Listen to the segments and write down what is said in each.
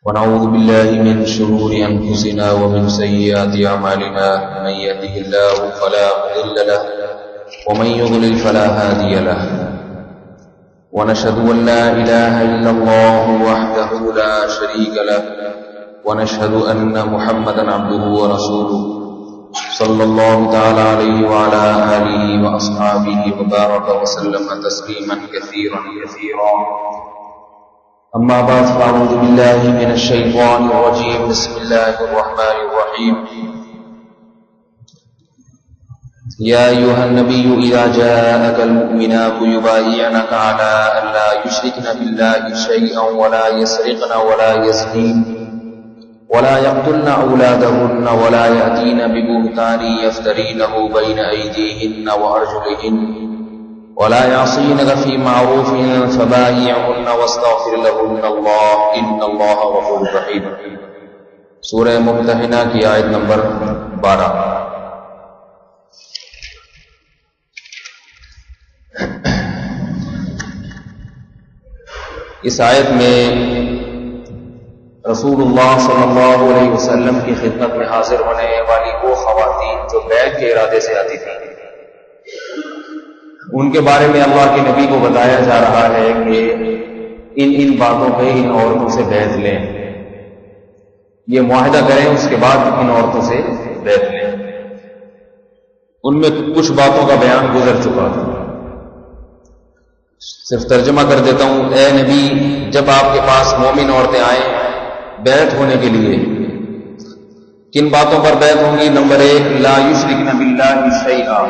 ونعوذ بالله من شرور أنفسنا ومن سيئات أعمالنا من يهده الله فلا مضل له ومن يضلل فلا هادي له ونشهد أن لا إله إلا الله وحده لا شريك له ونشهد أن محمدا عبده ورسوله صلى الله تعالى عليه وعلى آله وأصحابه وبارك وسلم تسليما كثيرا كثيرا. أما بعد فأعوذ بالله من الشيطان الرجيم. بسم الله الرحمن الرحيم. يا أيها النبي إذا جاءك المؤمنات يبايعنك على أن لا يشركن بالله شيئا ولا يسرقن ولا يزنين ولا يقتلن أولادهن ولا يأتين ببهتان يفترينه بين أيديهن وأرجلهن ولا يعصينك في معروف فبايعهن واستغفر لهن الله إن الله غفور رحيم. سورہ ممتحنہ کی آیت نمبر 12. اس آیت میں رسول اللہ صلی اللہ علیہ وسلم کی خدمت میں حاضر ہونے والی وہ خواتین جو بیعت کے ارادے سے آتی تھیں، ان کے بارے میں اللہ کے نبی کو بتایا جا رہا ہے کہ ان باتوں پہ ان عورتوں سے بیعت لیں، یہ معاہدہ کریں، اس کے بعد ان عورتوں سے بیعت لیں. ان میں کچھ باتوں کا بیان گزر چکا تھا، صرف ترجمہ کر دیتا ہوں. اے نبی، جب آپ کے پاس مومن عورتیں آئیں بیعت ہونے کے لیے، کن باتوں پر بیعت ہوں گی؟ نمبر 1، لا یشرکن باللہ شیئا،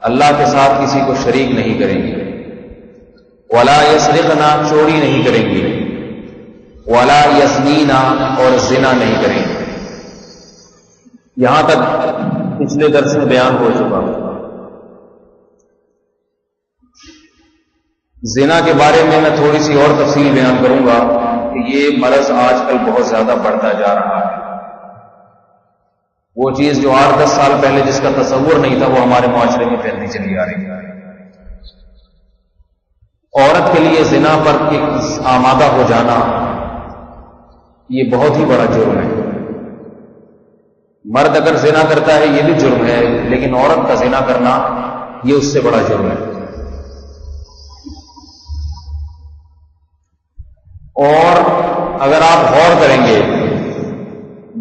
اللہ کے ساتھ کسی کو شریک نہیں کریں گے. ولا یسرقنا، چوری نہیں کریں گے. ولا یزنینا، اور زنا نہیں کریں گے. یہاں تک پچھلے درس میں بیان ہو چکا. زنا کے بارے میں تھوڑی سی اور تفصیل بیان کروں گا کہ یہ مرض آج کل بہت زیادہ بڑھتا جا رہا ہے. وہ چیز جو 8-10 سال پہلے جس کا تصور نہیں تھا وہ ہمارے معاشرے میں پھیلتی چلی آ رہی ہے. عورت کے لیے زنا پر آمادہ ہو جانا یہ بہت ہی بڑا جرم ہے. مرد اگر زنا کرتا ہے یہ بھی جرم ہے، لیکن عورت کا زنا کرنا یہ اس سے بڑا جرم ہے. اور اگر آپ غور کریں گے،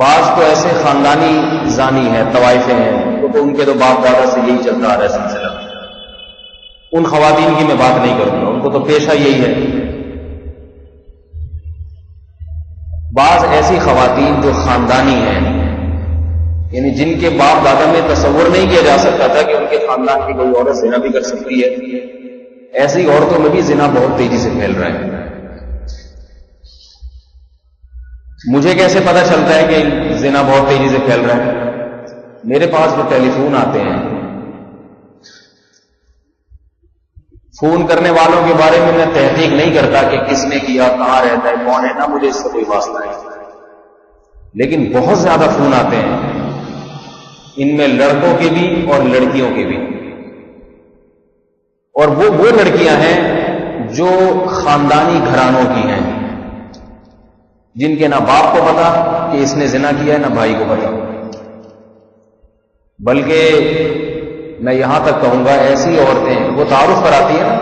بعض تو ایسے خاندانی زانی ہیں، طوائفیں ہیں، تو ان کے تو باپ دادا سے یہی چلتا آ رہا ہے سلسلہ. ان خواتین کی میں بات نہیں کروں گا، ان کو تو پیشہ یہی ہے. بعض ایسی خواتین جو خاندانی ہیں، یعنی جن کے باپ دادا میں تصور نہیں کیا جا سکتا تھا کہ ان کے خاندان کی کوئی عورت زنا بھی کر سکتی ہے، ایسی عورتوں میں بھی زنا بہت تیزی سے پھیل رہا ہے. مجھے کیسے پتہ چلتا ہے کہ زنا بہت تیزی سے پھیل رہا ہے؟ میرے پاس جو ٹیلی فون آتے ہیں، فون کرنے والوں کے بارے میں تحقیق نہیں کرتا کہ کس نے کیا، کہاں رہتا ہے، کون ہے، نہ مجھے اس سے کوئی واسطہ ہے. لیکن بہت زیادہ فون آتے ہیں، ان میں لڑکوں کے بھی اور لڑکیوں کے بھی. اور وہ لڑکیاں ہیں جو خاندانی گھرانوں کی ہیں، جن کے نہ باپ کو پتا کہ اس نے زنا کیا ہے، نہ بھائی کو پتا. بلکہ میں یہاں تک کہوں گا ایسی عورتیں وہ تعارف کراتی ہیں،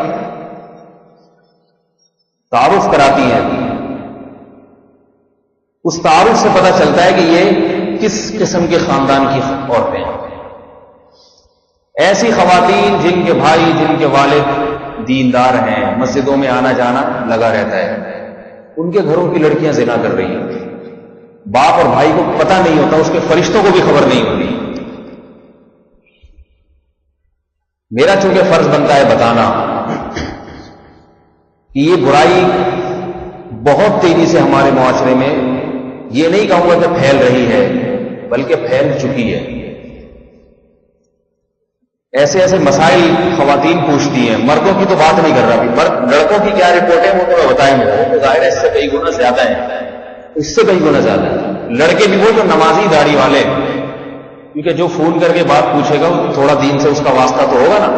اس تعارف سے پتہ چلتا ہے کہ یہ کس قسم کے خاندان کی عورتیں ہیں. ایسی خواتین جن کے بھائی، جن کے والد دیندار ہیں، مسجدوں میں آنا جانا لگا رہتا ہے، ان کے گھروں کی لڑکیاں زنا کر رہی ہیں. باپ اور بھائی کو پتہ نہیں ہوتا، اس کے فرشتوں کو بھی خبر نہیں ہوتی. میرا چونکہ فرض بنتا ہے بتانا کہ یہ برائی بہت تیزی سے ہمارے معاشرے میں، یہ نہیں کہوں گا کہ پھیل رہی ہے، بلکہ پھیل چکی ہے. ایسے ایسے مسائل خواتین پوچھتی ہیں. مردوں کی تو بات نہیں کر رہا ابھی. لڑکوں کی کیا رپورٹ ہے وہ تو میں بتائیں گے، وہ ظاہر ہے اس سے کئی گنا زیادہ ہے، اس سے کئی گنا زیادہ ہے. لڑکے بھی وہ جو نمازی داڑھی والے، کیونکہ جو فون کر کے بات پوچھے گا تھوڑا دین سے اس کا واسطہ تو ہوگا نا.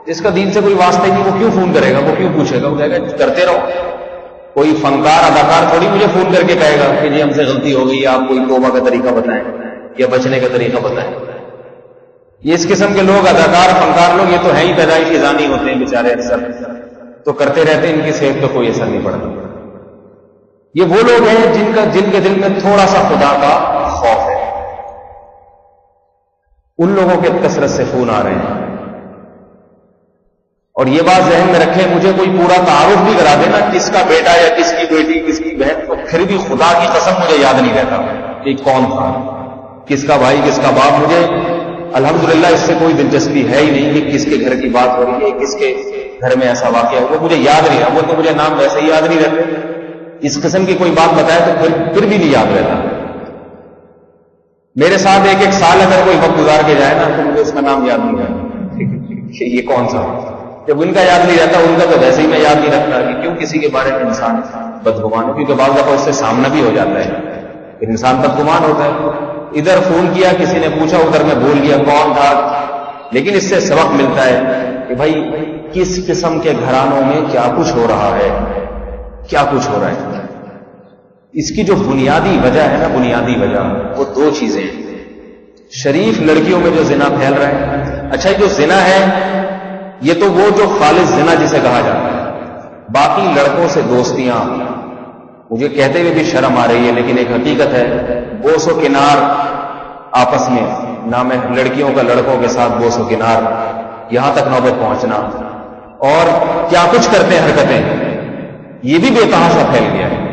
جس کا دین سے کوئی واسطہ ہی نہیں وہ کیوں فون کرے گا، وہ کیوں پوچھے گا؟ وہ کہے گا کرتے رہو. کوئی فنکار اداکار تھوڑی مجھے فون کر کے کہے گا کہ جی ہم سے غلطی ہو گئی، آپ کوئی توبہ کا طریقہ بتائیں یا بچنے کا طریقہ بتائیں. یہ اس قسم کے لوگ، اداکار فنکار لوگ، یہ تو ہیں ہی پیدائشی زانی ہوتے ہیں بیچارے، اکثر تو کرتے رہتے ہیں، ان کی صحت پہ کوئی اثر نہیں پڑتا. یہ وہ لوگ ہیں جن کے دل میں تھوڑا سا خدا کا خوف ہے. ان لوگوں کے کثرت سے فون آ رہے ہیں. اور یہ بات ذہن میں رکھیں، مجھے کوئی پورا تعارف بھی کرا دینا کس کا بیٹا یا کس کی بیٹی، کس کی بہن، تو پھر بھی خدا کی قسم مجھے یاد نہیں رہتا کہ کون تھا، کس کا بھائی، کس کا باپ. مجھے الحمدللہ اس سے کوئی دلچسپی ہے ہی نہیں کہ کس کے گھر کی بات ہو رہی ہے، کس کے گھر میں ایسا واقعہ ہے، وہ مجھے یاد نہیں رہا. وہ تو مجھے نام ویسے ہی یاد نہیں رہتے. اس قسم کی کوئی بات بتائے تو پھر بھی نہیں یاد رہتا. میرے ساتھ ایک سال اگر کوئی وقت گزار کے جائے نا تو مجھے اس کا نام یاد نہیں رہتا کہ یہ کون سا. جب ان کا یاد نہیں رہتا، ان کا تو ویسے ہی میں یاد نہیں رکھتا کہ کیوں کسی کے بارے میں انسان بدگمان ہے. کیونکہ بعض دفعہ اس سے سامنا بھی ہو جاتا ہے کہ انسان بدگمان ہوتا ہے. ادھر فون کیا، کسی نے پوچھا، ادھر میں بھول گیا کون تھا. لیکن اس سے سبق ملتا ہے کہ بھائی کس قسم کے گھرانوں میں کیا کچھ ہو رہا ہے، کیا کچھ ہو رہا ہے. اس کی جو بنیادی وجہ ہے نا، بنیادی وجہ وہ دو چیزیں ہیں. شریف لڑکیوں میں جو زنا پھیل رہا ہے. اچھا یہ جو زنا ہے یہ تو وہ جو خالص زنا جسے کہا جاتا ہے. باقی لڑکوں سے دوستیاں، مجھے کہتے ہوئے بھی شرم آ رہی ہے لیکن ایک حقیقت ہے، بوس و کنار آپس میں، نام ہے لڑکیوں کا لڑکوں کے ساتھ بوس و کنار، یہاں تک نوبت پہنچنا، اور کیا کچھ کرتے ہیں حرکتیں، یہ بھی بے تحاشا پھیل گیا ہے.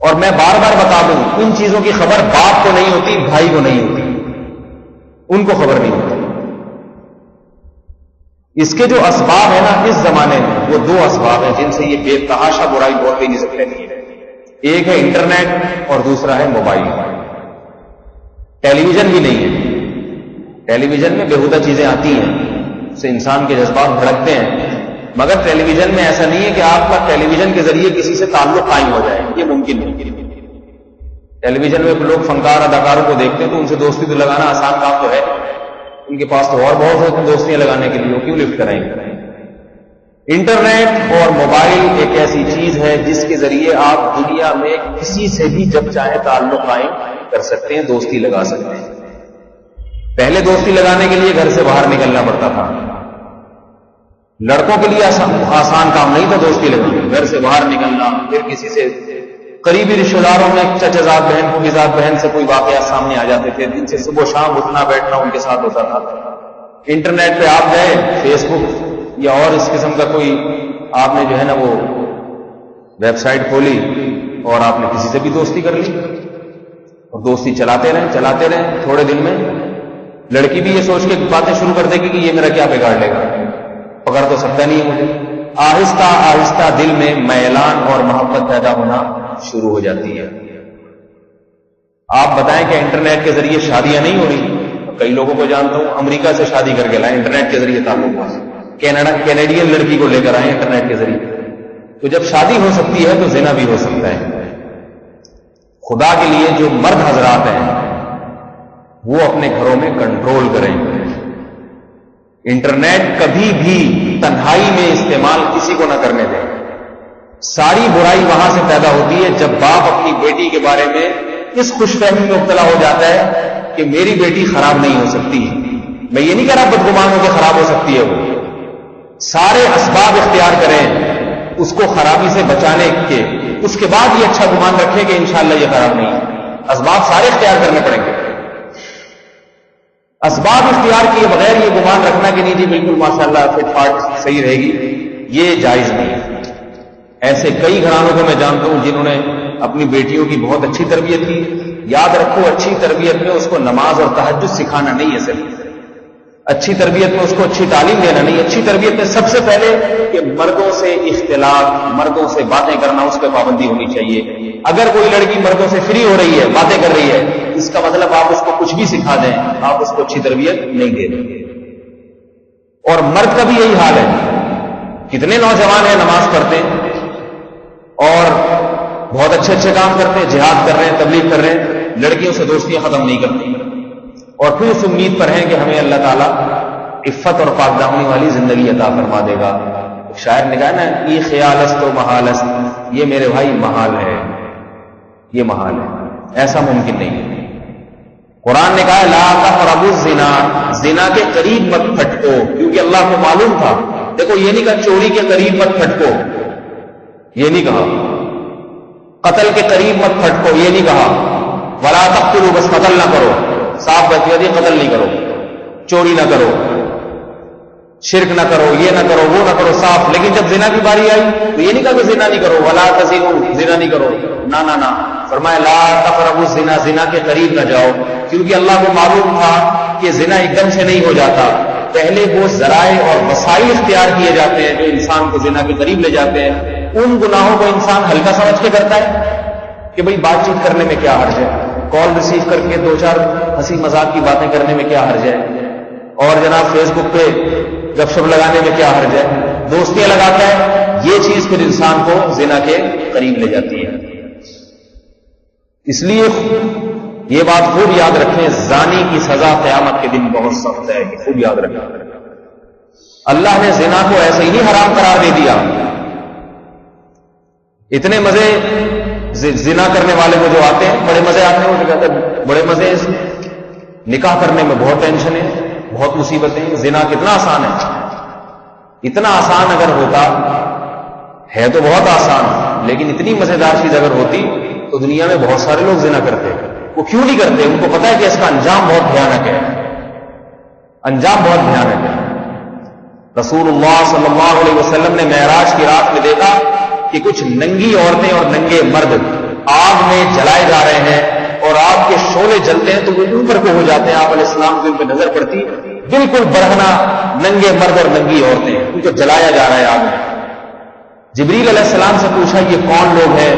اور میں بار بار بتا دوں، ان چیزوں کی خبر باپ کو نہیں ہوتی، بھائی کو نہیں ہوتی، ان کو خبر نہیں ہوتی. اس کے جو اسباب ہیں نا اس زمانے میں، وہ دو اسباب ہیں جن سے یہ بے تحاشا برائی بہت ہی نہیں سکتے. ایک ہے انٹرنیٹ اور دوسرا ہے موبائل. ٹیلی ویژن بھی نہیں ہے. ٹیلی ویژن میں بےہودہ چیزیں آتی ہیں، اس سے انسان کے جذبات بھڑکتے ہیں. مگر ٹیلی ویژن میں ایسا نہیں ہے کہ آپ کا ٹیلی ویژن کے ذریعے کسی سے تعلق قائم ہو جائے، یہ ممکن نہیں. ٹیلی ویژن میں لوگ فنکار اداکاروں کو دیکھتے ہیں تو ان سے دوستی تو لگانا آسان کام تو ہے، ان کے پاس تو اور بہت ہوتے ہیں دوستیاں لگانے کے لیے، وہ کیوں لفٹ کریں گے. انٹرنیٹ اور موبائل ایک ایسی چیز ہے جس کے ذریعے آپ دنیا میں کسی سے بھی جب چاہے تعلق قائم کر سکتے ہیں، دوستی لگا سکتے ہیں. پہلے دوستی لگانے کے لیے گھر سے باہر نکلنا پڑتا تھا. لڑکوں کے لیے آسان کام نہیں تھا دوستی لگانا، گھر سے باہر نکلنا، پھر کسی سے قریبی رشتہ داروں میں چچزاد بہن، پھوپھیزاد بہن سے کوئی واقعات سامنے آ جاتے تھے، جن سے صبح شام اٹھنا بیٹھنا ان کے ساتھ ہوتا تھا. انٹرنیٹ پہ آپ گئے، فیس بک یا اور اس قسم کا کوئی آپ نے جو ہے نا وہ ویب سائٹ کھولی اور آپ نے کسی سے بھی دوستی کر لی، اور دوستی چلاتے رہے. تھوڑے دن میں لڑکی بھی یہ سوچ کے باتیں شروع کر دے گی کہ یہ میرا کیا بگاڑ لے گا، پکڑ تو سکتا نہیں ہے مجھے. آہستہ آہستہ دل میں میلان اور محبت پیدا ہونا شروع ہو جاتی ہے. آپ بتائیں کہ انٹرنیٹ کے ذریعے شادیاں نہیں ہو رہی. کئی لوگوں کو جانتا ہوں امریکہ سے شادی کر کے لائے، انٹرنیٹ کے ذریعے تعلق ہوا. کینیڈین لڑکی کو لے کر آئے انٹرنیٹ کے ذریعے. تو جب شادی ہو سکتی ہے تو زنا بھی ہو سکتا ہے. خدا کے لیے جو مرد حضرات ہیں وہ اپنے گھروں میں کنٹرول کریں. انٹرنیٹ کبھی بھی تنہائی میں استعمال کسی کو نہ کرنے دیں. ساری برائی وہاں سے پیدا ہوتی ہے جب باپ اپنی بیٹی کے بارے میں اس خوش فہمی میں مبتلا ہو جاتا ہے کہ میری بیٹی خراب نہیں ہو سکتی. میں یہ نہیں کہہ رہا بدگمان ہو کے خراب ہو سکتی ہے، وہ سارے اسباب اختیار کریں اس کو خرابی سے بچانے کے، اس کے بعد یہ اچھا گمان رکھیں کہ انشاءاللہ یہ خراب نہیں ہے. اسباب سارے اختیار کرنے پڑیں گے. اسباب اختیار کیے بغیر یہ گمان رکھنا کہ نہیں جی بالکل ماشاءاللہ فٹ فاٹ صحیح رہے گی، یہ جائز نہیں ہے. ایسے کئی گھرانوں کو میں جانتا ہوں جنہوں نے اپنی بیٹیوں کی بہت اچھی تربیت کی. یاد رکھو اچھی تربیت میں اس کو نماز اور تہجد سکھانا نہیں ہے، صرف اچھی تربیت میں اس کو اچھی تعلیم دینا نہیں. اچھی تربیت میں سب سے پہلے کہ مردوں سے اختلاط، مردوں سے باتیں کرنا، اس پہ پابندی ہونی چاہیے. اگر کوئی لڑکی مردوں سے فری ہو رہی ہے، باتیں کر رہی ہے، اس کا مطلب آپ اس کو کچھ بھی سکھا دیں، آپ اس کو اچھی تربیت نہیں دے رہے. اور مرد کا بھی یہی حال ہے. کتنے نوجوان ہیں نماز پڑھتے ہیں اور بہت اچھے اچھے کام کرتے ہیں، جہاد کر رہے ہیں، تبلیغ کر رہے ہیں، لڑکیوں سے دوستیاں ختم نہیں کرتی، اور پھر اس امید پر ہیں کہ ہمیں اللہ تعالیٰ عفت اور پاک دامنی والی زندگی عطا فرما دے گا. شاعر نے کہا نا ای خیالست و محالست، یہ میرے بھائی محال ہے، یہ محال ہے، ایسا ممکن نہیں ہے۔ قرآن نے کہا لا تقربوا الزنا، زنا کے قریب مت پھٹکو، کیونکہ اللہ کو معلوم تھا۔ دیکھو یہ نہیں کہا چوری کے قریب مت پھٹکو، یہ نہیں کہا قتل کے قریب مت پھٹکو، یہ نہیں کہا ولا تقتلوا، بس قتل نہ کرو، صاف بات یہ قتل نہیں کرو، چوری نہ کرو، شرک نہ کرو، یہ نہ کرو، وہ نہ کرو، صاف۔ لیکن جب زنا کی باری آئی تو یہ نہیں کہا کہ زنا نہیں کرو، ولا تزنوا، زنا نہیں کرو، نہ فرمایا لا تقربوا الزنا، زنا کے قریب نہ جاؤ، کیونکہ اللہ کو معلوم تھا کہ زنا ایک دم سے نہیں ہو جاتا، پہلے وہ ذرائع اور وسائل اختیار کیے جاتے ہیں جو انسان کو زنا کے قریب لے جاتے ہیں۔ ان گناہوں کو انسان ہلکا سمجھ کے کرتا ہے کہ بھئی بات چیت کرنے میں کیا حرج ہے، کال ریسیو کر کے دو چار ہنسی مذاق کی باتیں کرنے میں کیا حرج ہے، اور جناب فیس بک پہ گپ شپ لگانے میں کیا حرج ہے، دوستیاں لگاتا ہے، یہ چیز پھر انسان کو زنا کے قریب لے جاتی ہے۔ اس لیے یہ بات خوب یاد رکھیں، زانی کی سزا قیامت کے دن بہت سخت ہے، یہ خوب یاد رکھیں۔ اللہ نے زنا کو ایسے ہی نہیں حرام قرار دے دیا۔ اتنے مزے زنا کرنے والے کو جو آتے ہیں، بڑے مزے آتے ہیں، وہ کہتے ہیں بڑے مزے، نکاح کرنے میں بہت ٹینشن ہے، بہت مصیبتیں، زنا کتنا آسان ہے۔ اتنا آسان اگر ہوتا ہے تو بہت آسان، لیکن اتنی مزیدار چیز اگر ہوتی تو دنیا میں بہت سارے لوگ زنا کرتے۔ وہ کیوں نہیں کرتے؟ ان کو پتا ہے کہ اس کا انجام بہت بھیانک ہے، انجام بہت بھیانک ہے۔ رسول اللہ صلی اللہ علیہ وسلم نے معراج کی رات میں دیکھا کہ کچھ ننگی عورتیں اور ننگے مرد آگ میں جلائے جا رہے ہیں، اور آگ کے شعلے جلتے ہیں تو وہ اوپر کو ہو جاتے ہیں۔ آپ علیہ السلام کی ان پہ نظر پڑتی، بالکل برہنہ ننگے مرد اور ننگی عورتیں، ان کو جلایا جا رہا ہے آگ میں۔ جبریل علیہ السلام سے پوچھا یہ کون لوگ ہیں؟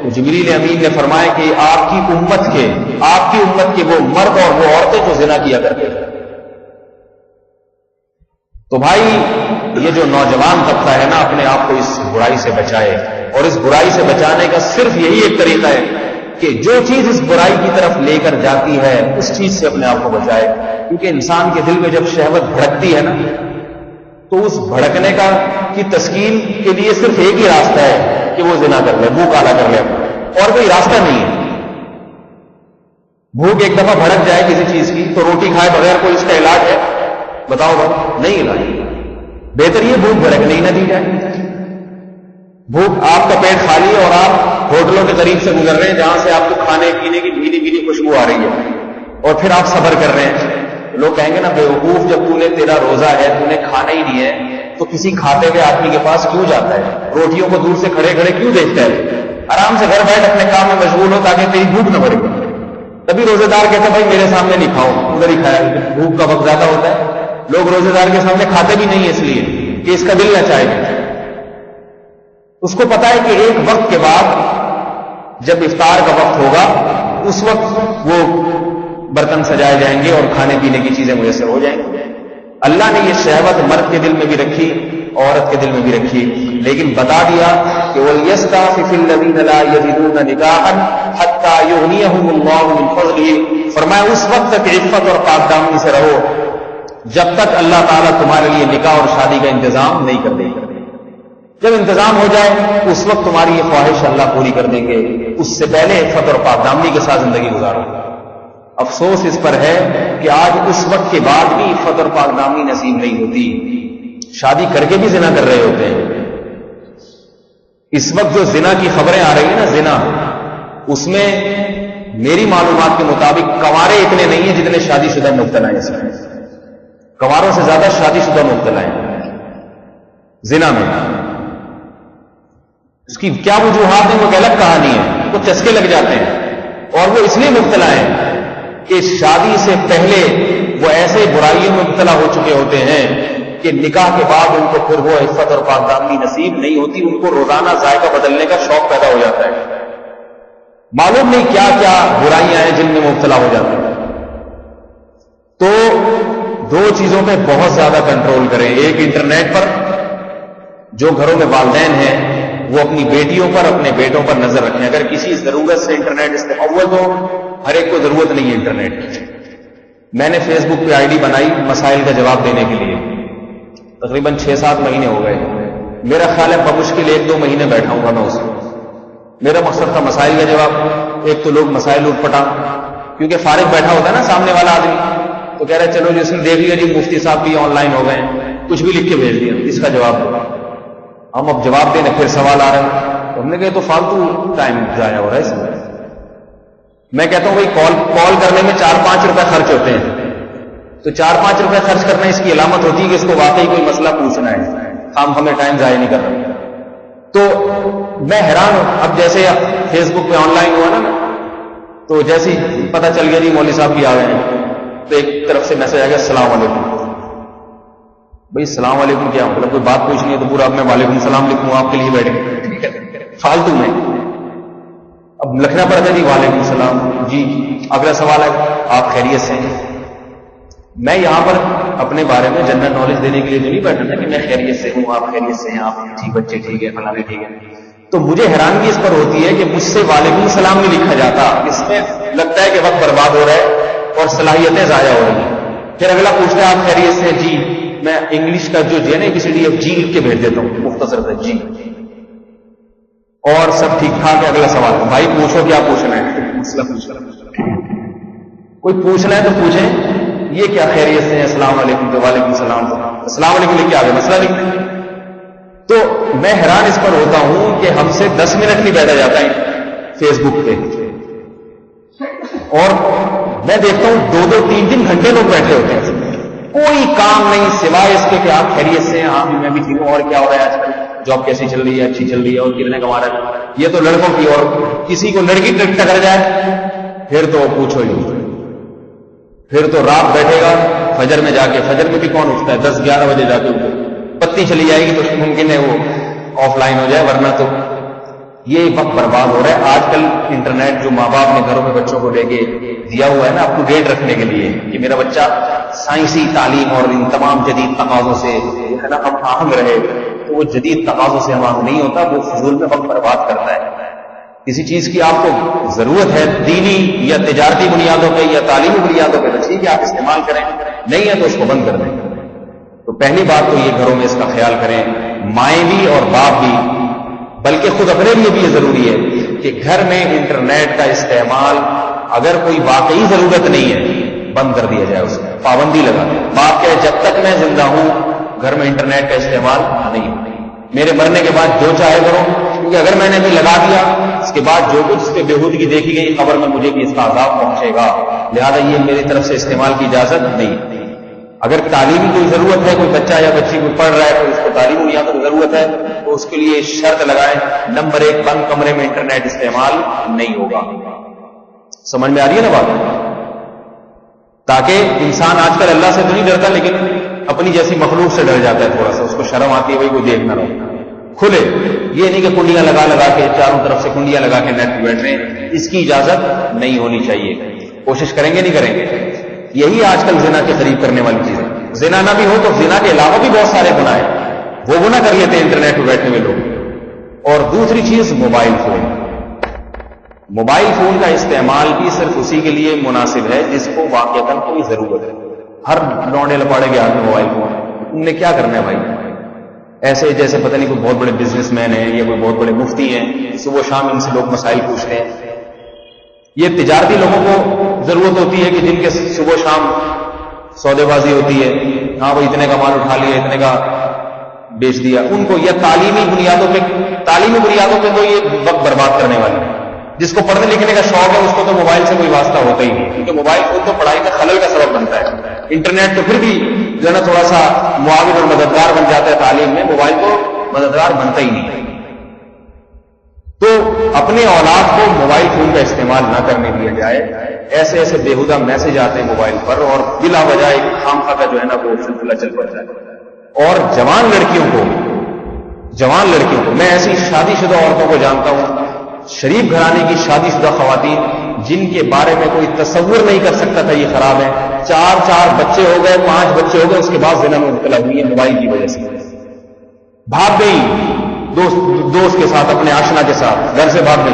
تو جبریل امین نے فرمایا کہ آپ کی امت کے وہ مرد اور وہ عورتیں جو زنا کیا کرتے ہیں۔ تو بھائی یہ جو نوجوان طبقہ ہے نا، اپنے آپ کو اس برائی سے بچائے، اور اس برائی سے بچانے کا صرف یہی ایک طریقہ ہے کہ جو چیز اس برائی کی طرف لے کر جاتی ہے اس چیز سے اپنے آپ کو بچائے، کیونکہ انسان کے دل میں جب شہوت بھڑکتی ہے نا تو اس بھڑکنے کی تسکین کے لیے صرف ایک ہی راستہ ہے کہ وہ زنا کر لے، منہ کالا کر لے، اور کوئی راستہ نہیں ہے۔ بھوک ایک دفعہ بھڑک جائے کسی چیز کی تو روٹی کھائے بغیر کوئی اس کا علاج ہے؟ بتاؤ بھائی، نہیں علاج۔ بہتر یہ بھوک بھڑکنے ہی نہ دی جائے۔ بھوک، آپ کا پیٹ خالی ہے اور آپ ہوٹلوں کے قریب سے گزر رہے ہیں جہاں سے آپ کو کھانے پینے کی بھیڑی بھیڑی خوشبو آ رہی ہے، اور پھر آپ صبر کر رہے ہیں۔ لوگ کہیں گے نا بیوقوف، جب تیرا روزہ ہے، تو نے کھانا ہی نہیں ہے تو کسی کھاتے ہوئے آدمی کے پاس کیوں جاتا ہے؟ روٹیوں کو دور سے کھڑے کھڑے کیوں دیکھتا ہے؟ آرام سے گھر بیٹھ اپنے کام میں مشغول ہو تاکہ تیری بھوک نہ بڑھے۔ تبھی روزے دار کہتے ہیں بھائی میرے سامنے نہیں کھاؤ، ادھر ہی کھایا، بھوک کا وقت زیادہ ہوتا ہے۔ لوگ روزے دار کے سامنے کھاتے بھی نہیں اس لیے کہ اس کا دل نہ چاہے۔ اس کو پتا ہے کہ ایک وقت کے بعد جب افطار کا وقت ہوگا اس وقت وہ برتن سجائے جائیں گے اور کھانے پینے کی چیزیں میسر ہو جائیں گی۔ اللہ نے یہ شہوت مرد کے دل میں بھی رکھی، عورت کے دل میں بھی رکھی، لیکن بتا دیا کہ وَلْيَسْتَعْفِفِ الَّذِينَ لَا يَجِدُونَ نِكَاحًا حَتَّىٰ يُغْنِيَهُمُ اللَّهُ مِنْ فَضْلِهِ، فرمایا اس وقت تک عفت اور پاک دامنی سے رہو جب تک اللہ تعالیٰ تمہارے لیے نکاح اور شادی کا انتظام نہیں کر دے گا۔ جب انتظام ہو جائے اس وقت تمہاری یہ خواہش اللہ پوری کر دیں گے، اس سے پہلے عفت اور پاک دامنی کے ساتھ زندگی گزارو۔ افسوس اس پر ہے کہ آج اس وقت کے بعد بھی عفت اور پاک دامنی نصیب نہیں ہوتی، شادی کر کے بھی زنا کر رہے ہوتے ہیں۔ اس وقت جو زنا کی خبریں آ رہی ہیں نا، زنا، اس میں میری معلومات کے مطابق کنوارے اتنے نہیں ہیں جتنے شادی شدہ مبتلا ہیں۔ اس میں کنواروں سے زیادہ شادی شدہ مبتلا ہیں زنا میں۔ اس کی کیا وجوہات ہیں وہ ایک الگ کہانی ہے، وہ چسکے لگ جاتے ہیں، اور وہ اس لیے مبتلا ہیں کہ شادی سے پہلے وہ ایسے برائیوں میں مبتلا ہو چکے ہوتے ہیں کہ نکاح کے بعد ان کو پھر وہ عفت اور پاک دامنی نصیب نہیں ہوتی، ان کو روزانہ ذائقہ بدلنے کا شوق پیدا ہو جاتا ہے۔ معلوم نہیں کیا کیا برائیاں ہیں جن میں مبتلا ہو جاتے ہیں۔ تو دو چیزوں پہ بہت زیادہ کنٹرول کریں، ایک انٹرنیٹ پر، جو گھروں میں والدین ہیں وہ اپنی بیٹیوں پر اپنے بیٹوں پر نظر رکھیں۔ اگر کسی ضرورت سے انٹرنیٹ استعمال تو ہر ایک کو ضرورت نہیں ہے انٹرنیٹ کی۔ میں نے فیس بک پہ آئی ڈی بنائی مسائل کا جواب دینے کے لیے، تقریباً 6-7 مہینے ہو گئے، میرا خیال ہے بمشکل 1-2 مہینے بیٹھا ہوں گا میں اس میں. میرا مقصد تھا مسائل کا جواب. ایک تو لوگ مسائل اٹھ پٹا، کیونکہ فارغ بیٹھا ہوتا ہے نا سامنے والا آدمی، تو کہہ رہے چلو جی اس نے دیکھ لیا جی مفتی صاحب بھی آن لائن ہو گئے ہیں، کچھ بھی لکھ کے بھیج دیا، اس کا جواب دو. ہم اب جواب دینے پھر سوال آ رہے ہیں، تو ہم نے کہا تو فالتو ٹائم ضائع ہو رہا ہے اس میں. میں کہتا ہوں بھائی کال کرنے میں 4-5 روپے خرچ ہوتے ہیں، تو 4-5 روپے خرچ کرنا اس کی علامت ہوتی ہے کہ اس کو واقعی کوئی مسئلہ پوچھنا ہے، ہمیں ٹائم ضائع نہیں کر رہے. تو میں حیران ہوں. اب جیسے فیس بک پہ آن لائن ہوا نا، تو جیسے پتہ چل گیا جی مولوی صاحب بھی آ گئے ہیں، تو ایک طرف سے میسج آ گیا السلام علیکم. بھائی السلام علیکم کیا مطلب؟ کوئی بات پوچھنی ہے تو پورا اب میں وعلیکم السلام لکھوں آپ کے لیے بیٹھ گئے فالتو میں. اب لکھنا پڑتا ہے جی وعلیکم السلام جی. اگلا سوال ہے آپ خیریت سے ہیں؟ میں یہاں پر اپنے بارے میں جنرل نالج دینے کے لیے تو نہیں بیٹھا تھا کہ میں خیریت سے ہوں، آپ خیریت سے ہیں، آپ ٹھیک، بچے ٹھیک ہے، فلاں ٹھیک ہے. تو مجھے حیرانگی اس پر ہوتی ہے کہ مجھ سے وعلیکم السلام نہیں لکھا جاتا. اس میں لگتا ہے کہ وقت برباد ہو رہا ہے اور صلاحیتیں ضائع ہو رہی ہیں. پھر اگلا پوچھتا ہے آپ خیریت سے؟ جی. میں انگلش کا جو ہے نا ABCD جی لکھ کے بھیج دیتا ہوں مختصر سے جی، اور سب ٹھیک ٹھاک ہے. اگلا سوال بھائی پوچھو کیا پوچھنا ہے، مسئلہ پوچھنا. کوئی پوچھنا ہے تو پوچھیں. یہ کیا خیریت سے السلام علیکم تو وعلیکم السلام، تو السلام علیکم لکھ کے آگے مسئلہ لکھتے ہیں. تو میں حیران اس پر ہوتا ہوں کہ ہم سے 10 منٹ نہیں بیٹھا جاتا ہے فیس بک پہ، اور میں دیکھتا ہوں 2-2, 3-3 گھنٹے لوگ بیٹھے ہوتے ہیں، کوئی کام نہیں سوائے اس کے کہ آپ خیریت سے ہیں؟ ہاں میں بھی ٹھیک ہوں. اور کیا ہو رہا ہے آج کل؟ جاب کیسی چل رہی ہے؟ اچھی چل رہی ہے. اور کتنے کما رہا ہے؟ یہ تو لڑکوں کی. اور کسی کو لڑکی ٹکر جائے پھر تو پوچھو ہی، پھر تو رات بیٹھے گا. فجر میں جا کے، فجر میں بھی کون اٹھتا ہے؟ 10-11 بجے جا کے پتی چلی جائے گی تو ممکن ہے وہ آف لائن ہو جائے، ورنہ تو یہ وقت برباد ہو رہا ہے. آج کل انٹرنیٹ جو ماں باپ نے گھروں میں بچوں کو لے کے دیا ہوا ہے نا اپ ٹو ڈیٹ رکھنے کے لیے کہ میرا بچہ سائنسی تعلیم اور ان تمام جدید تقاضوں سے ہے نا ہم آہنگ رہے، تو وہ جدید تقاضوں سے ہم آہنگ نہیں ہوتا، وہ فضول میں وقت برباد کرتا ہے. کسی چیز کی آپ کو ضرورت ہے دینی یا تجارتی بنیادوں پہ یا تعلیمی بنیادوں پہ، تو ٹھیک ہے آپ استعمال کریں، نہیں ہے تو اس کو بند کر دیں. تو پہلی بات تو یہ گھروں میں اس کا خیال کریں، مائیں بھی اور باپ بھی، بلکہ خود اپنے لیے بھی یہ ضروری ہے کہ گھر میں انٹرنیٹ کا استعمال اگر کوئی واقعی ضرورت نہیں ہے بند کر دیا جائے، اس میں پابندی لگا دیں. باپ کہے جب تک میں زندہ ہوں گھر میں انٹرنیٹ کا استعمال نہیں، میرے مرنے کے بعد جو چاہے کرو، کیونکہ اگر میں نے بھی لگا دیا اس کے بعد جو کچھ اس پہ بےہودگی دیکھی گئی خبر میں مجھے بھی اس کا عذاب پہنچے گا، لہذا یہ میری طرف سے استعمال کی اجازت نہیں. اگر تعلیمی کوئی ضرورت ہے، کوئی بچہ یا بچی کوئی پڑھ رہا ہے تو اس کو تعلیمی بنیادوں کی ضرورت ہے، تو اس کے لیے شرط لگائیں نمبر 1 بند کمرے میں انٹرنیٹ استعمال نہیں ہوگا. سمجھ میں آ رہی ہے نا بات؟ تاکہ انسان آج کل اللہ سے تو نہیں ڈرتا لیکن اپنی جیسی مخلوق سے ڈر جاتا ہے، تھوڑا سا اس کو شرم آتی ہے بھائی کوئی دیکھ نہ رہے، کھلے. یہ نہیں کہ کنڈیاں لگا کے چاروں طرف سے کنڈیاں لگا کے نیٹ پہ بیٹھ رہے ہیں، اس کی اجازت نہیں ہونی چاہیے. کوشش کریں گے نہیں کریں گے؟ یہی آج کل زنا کے قریب کرنے والی چیز ہے. زنا نہ بھی ہو تو زنا کے علاوہ بھی بہت سارے گناہ ہیں، وہ گناہ کر لیتے ہیں انٹرنیٹ پہ بیٹھنے میں لوگ. اور دوسری چیز موبائل فون. موبائل فون کا استعمال بھی صرف اسی کے لیے مناسب ہے جس کو واقعتاً کوئی ضرورت ہے. ہر لونڈے لپاڑے کے ہاتھ میں موبائل فون، تم نے کیا کرنا ہے بھائی؟ ایسے جیسے پتہ نہیں کوئی بہت بڑے بزنس مین ہیں یا کوئی بہت بڑے مفتی ہیں، صبح شام ان سے لوگ مسائل پوچھتے ہیں. یہ تجارتی لوگوں کو ضرورت ہوتی ہے کہ جن کے صبح شام سودے بازی ہوتی ہے، ہاں بھائی اتنے کا مال اٹھا لیا، اتنے کا بیچ دیا. ان کو یہ تعلیمی بنیادوں پہ تو یہ وقت برباد کرنے والے ہیں. جس کو پڑھنے لکھنے کا شوق ہے اس کو تو موبائل سے کوئی واسطہ ہوتا ہی نہیں، کیونکہ موبائل فون تو پڑھائی کا خلل کا سبب بنتا ہے. انٹرنیٹ تو پھر بھی جو ہے نا تھوڑا سا معاون اور مددگار بن جاتا ہے تعلیم میں، موبائل کو مددگار بنتا ہی نہیں. تو اپنے اولاد کو موبائل فون کا استعمال نہ کرنے دیا جائے. ایسے ایسے بےہودہ میسج آتے ہیں موبائل پر اور بلا وجہ ایک خامخواہ کا جو ہے نا وہ سلسلہ چل پڑتا ہے. اور جوان لڑکیوں کو میں ایسی شادی شدہ عورتوں کو جانتا ہوں، شریف گھرانے کی شادی شدہ خواتین جن کے بارے میں کوئی تصور نہیں کر سکتا تھا یہ خراب ہے، 4 بچے ہو گئے، 5 بچے ہو گئے، اس کے بعد زنا میں مبتلا ہوئی ہے موبائل کی وجہ سے. بھاگ گئی دوست کے ساتھ، اپنے آشنا کے ساتھ گھر سے بھاگ گئی.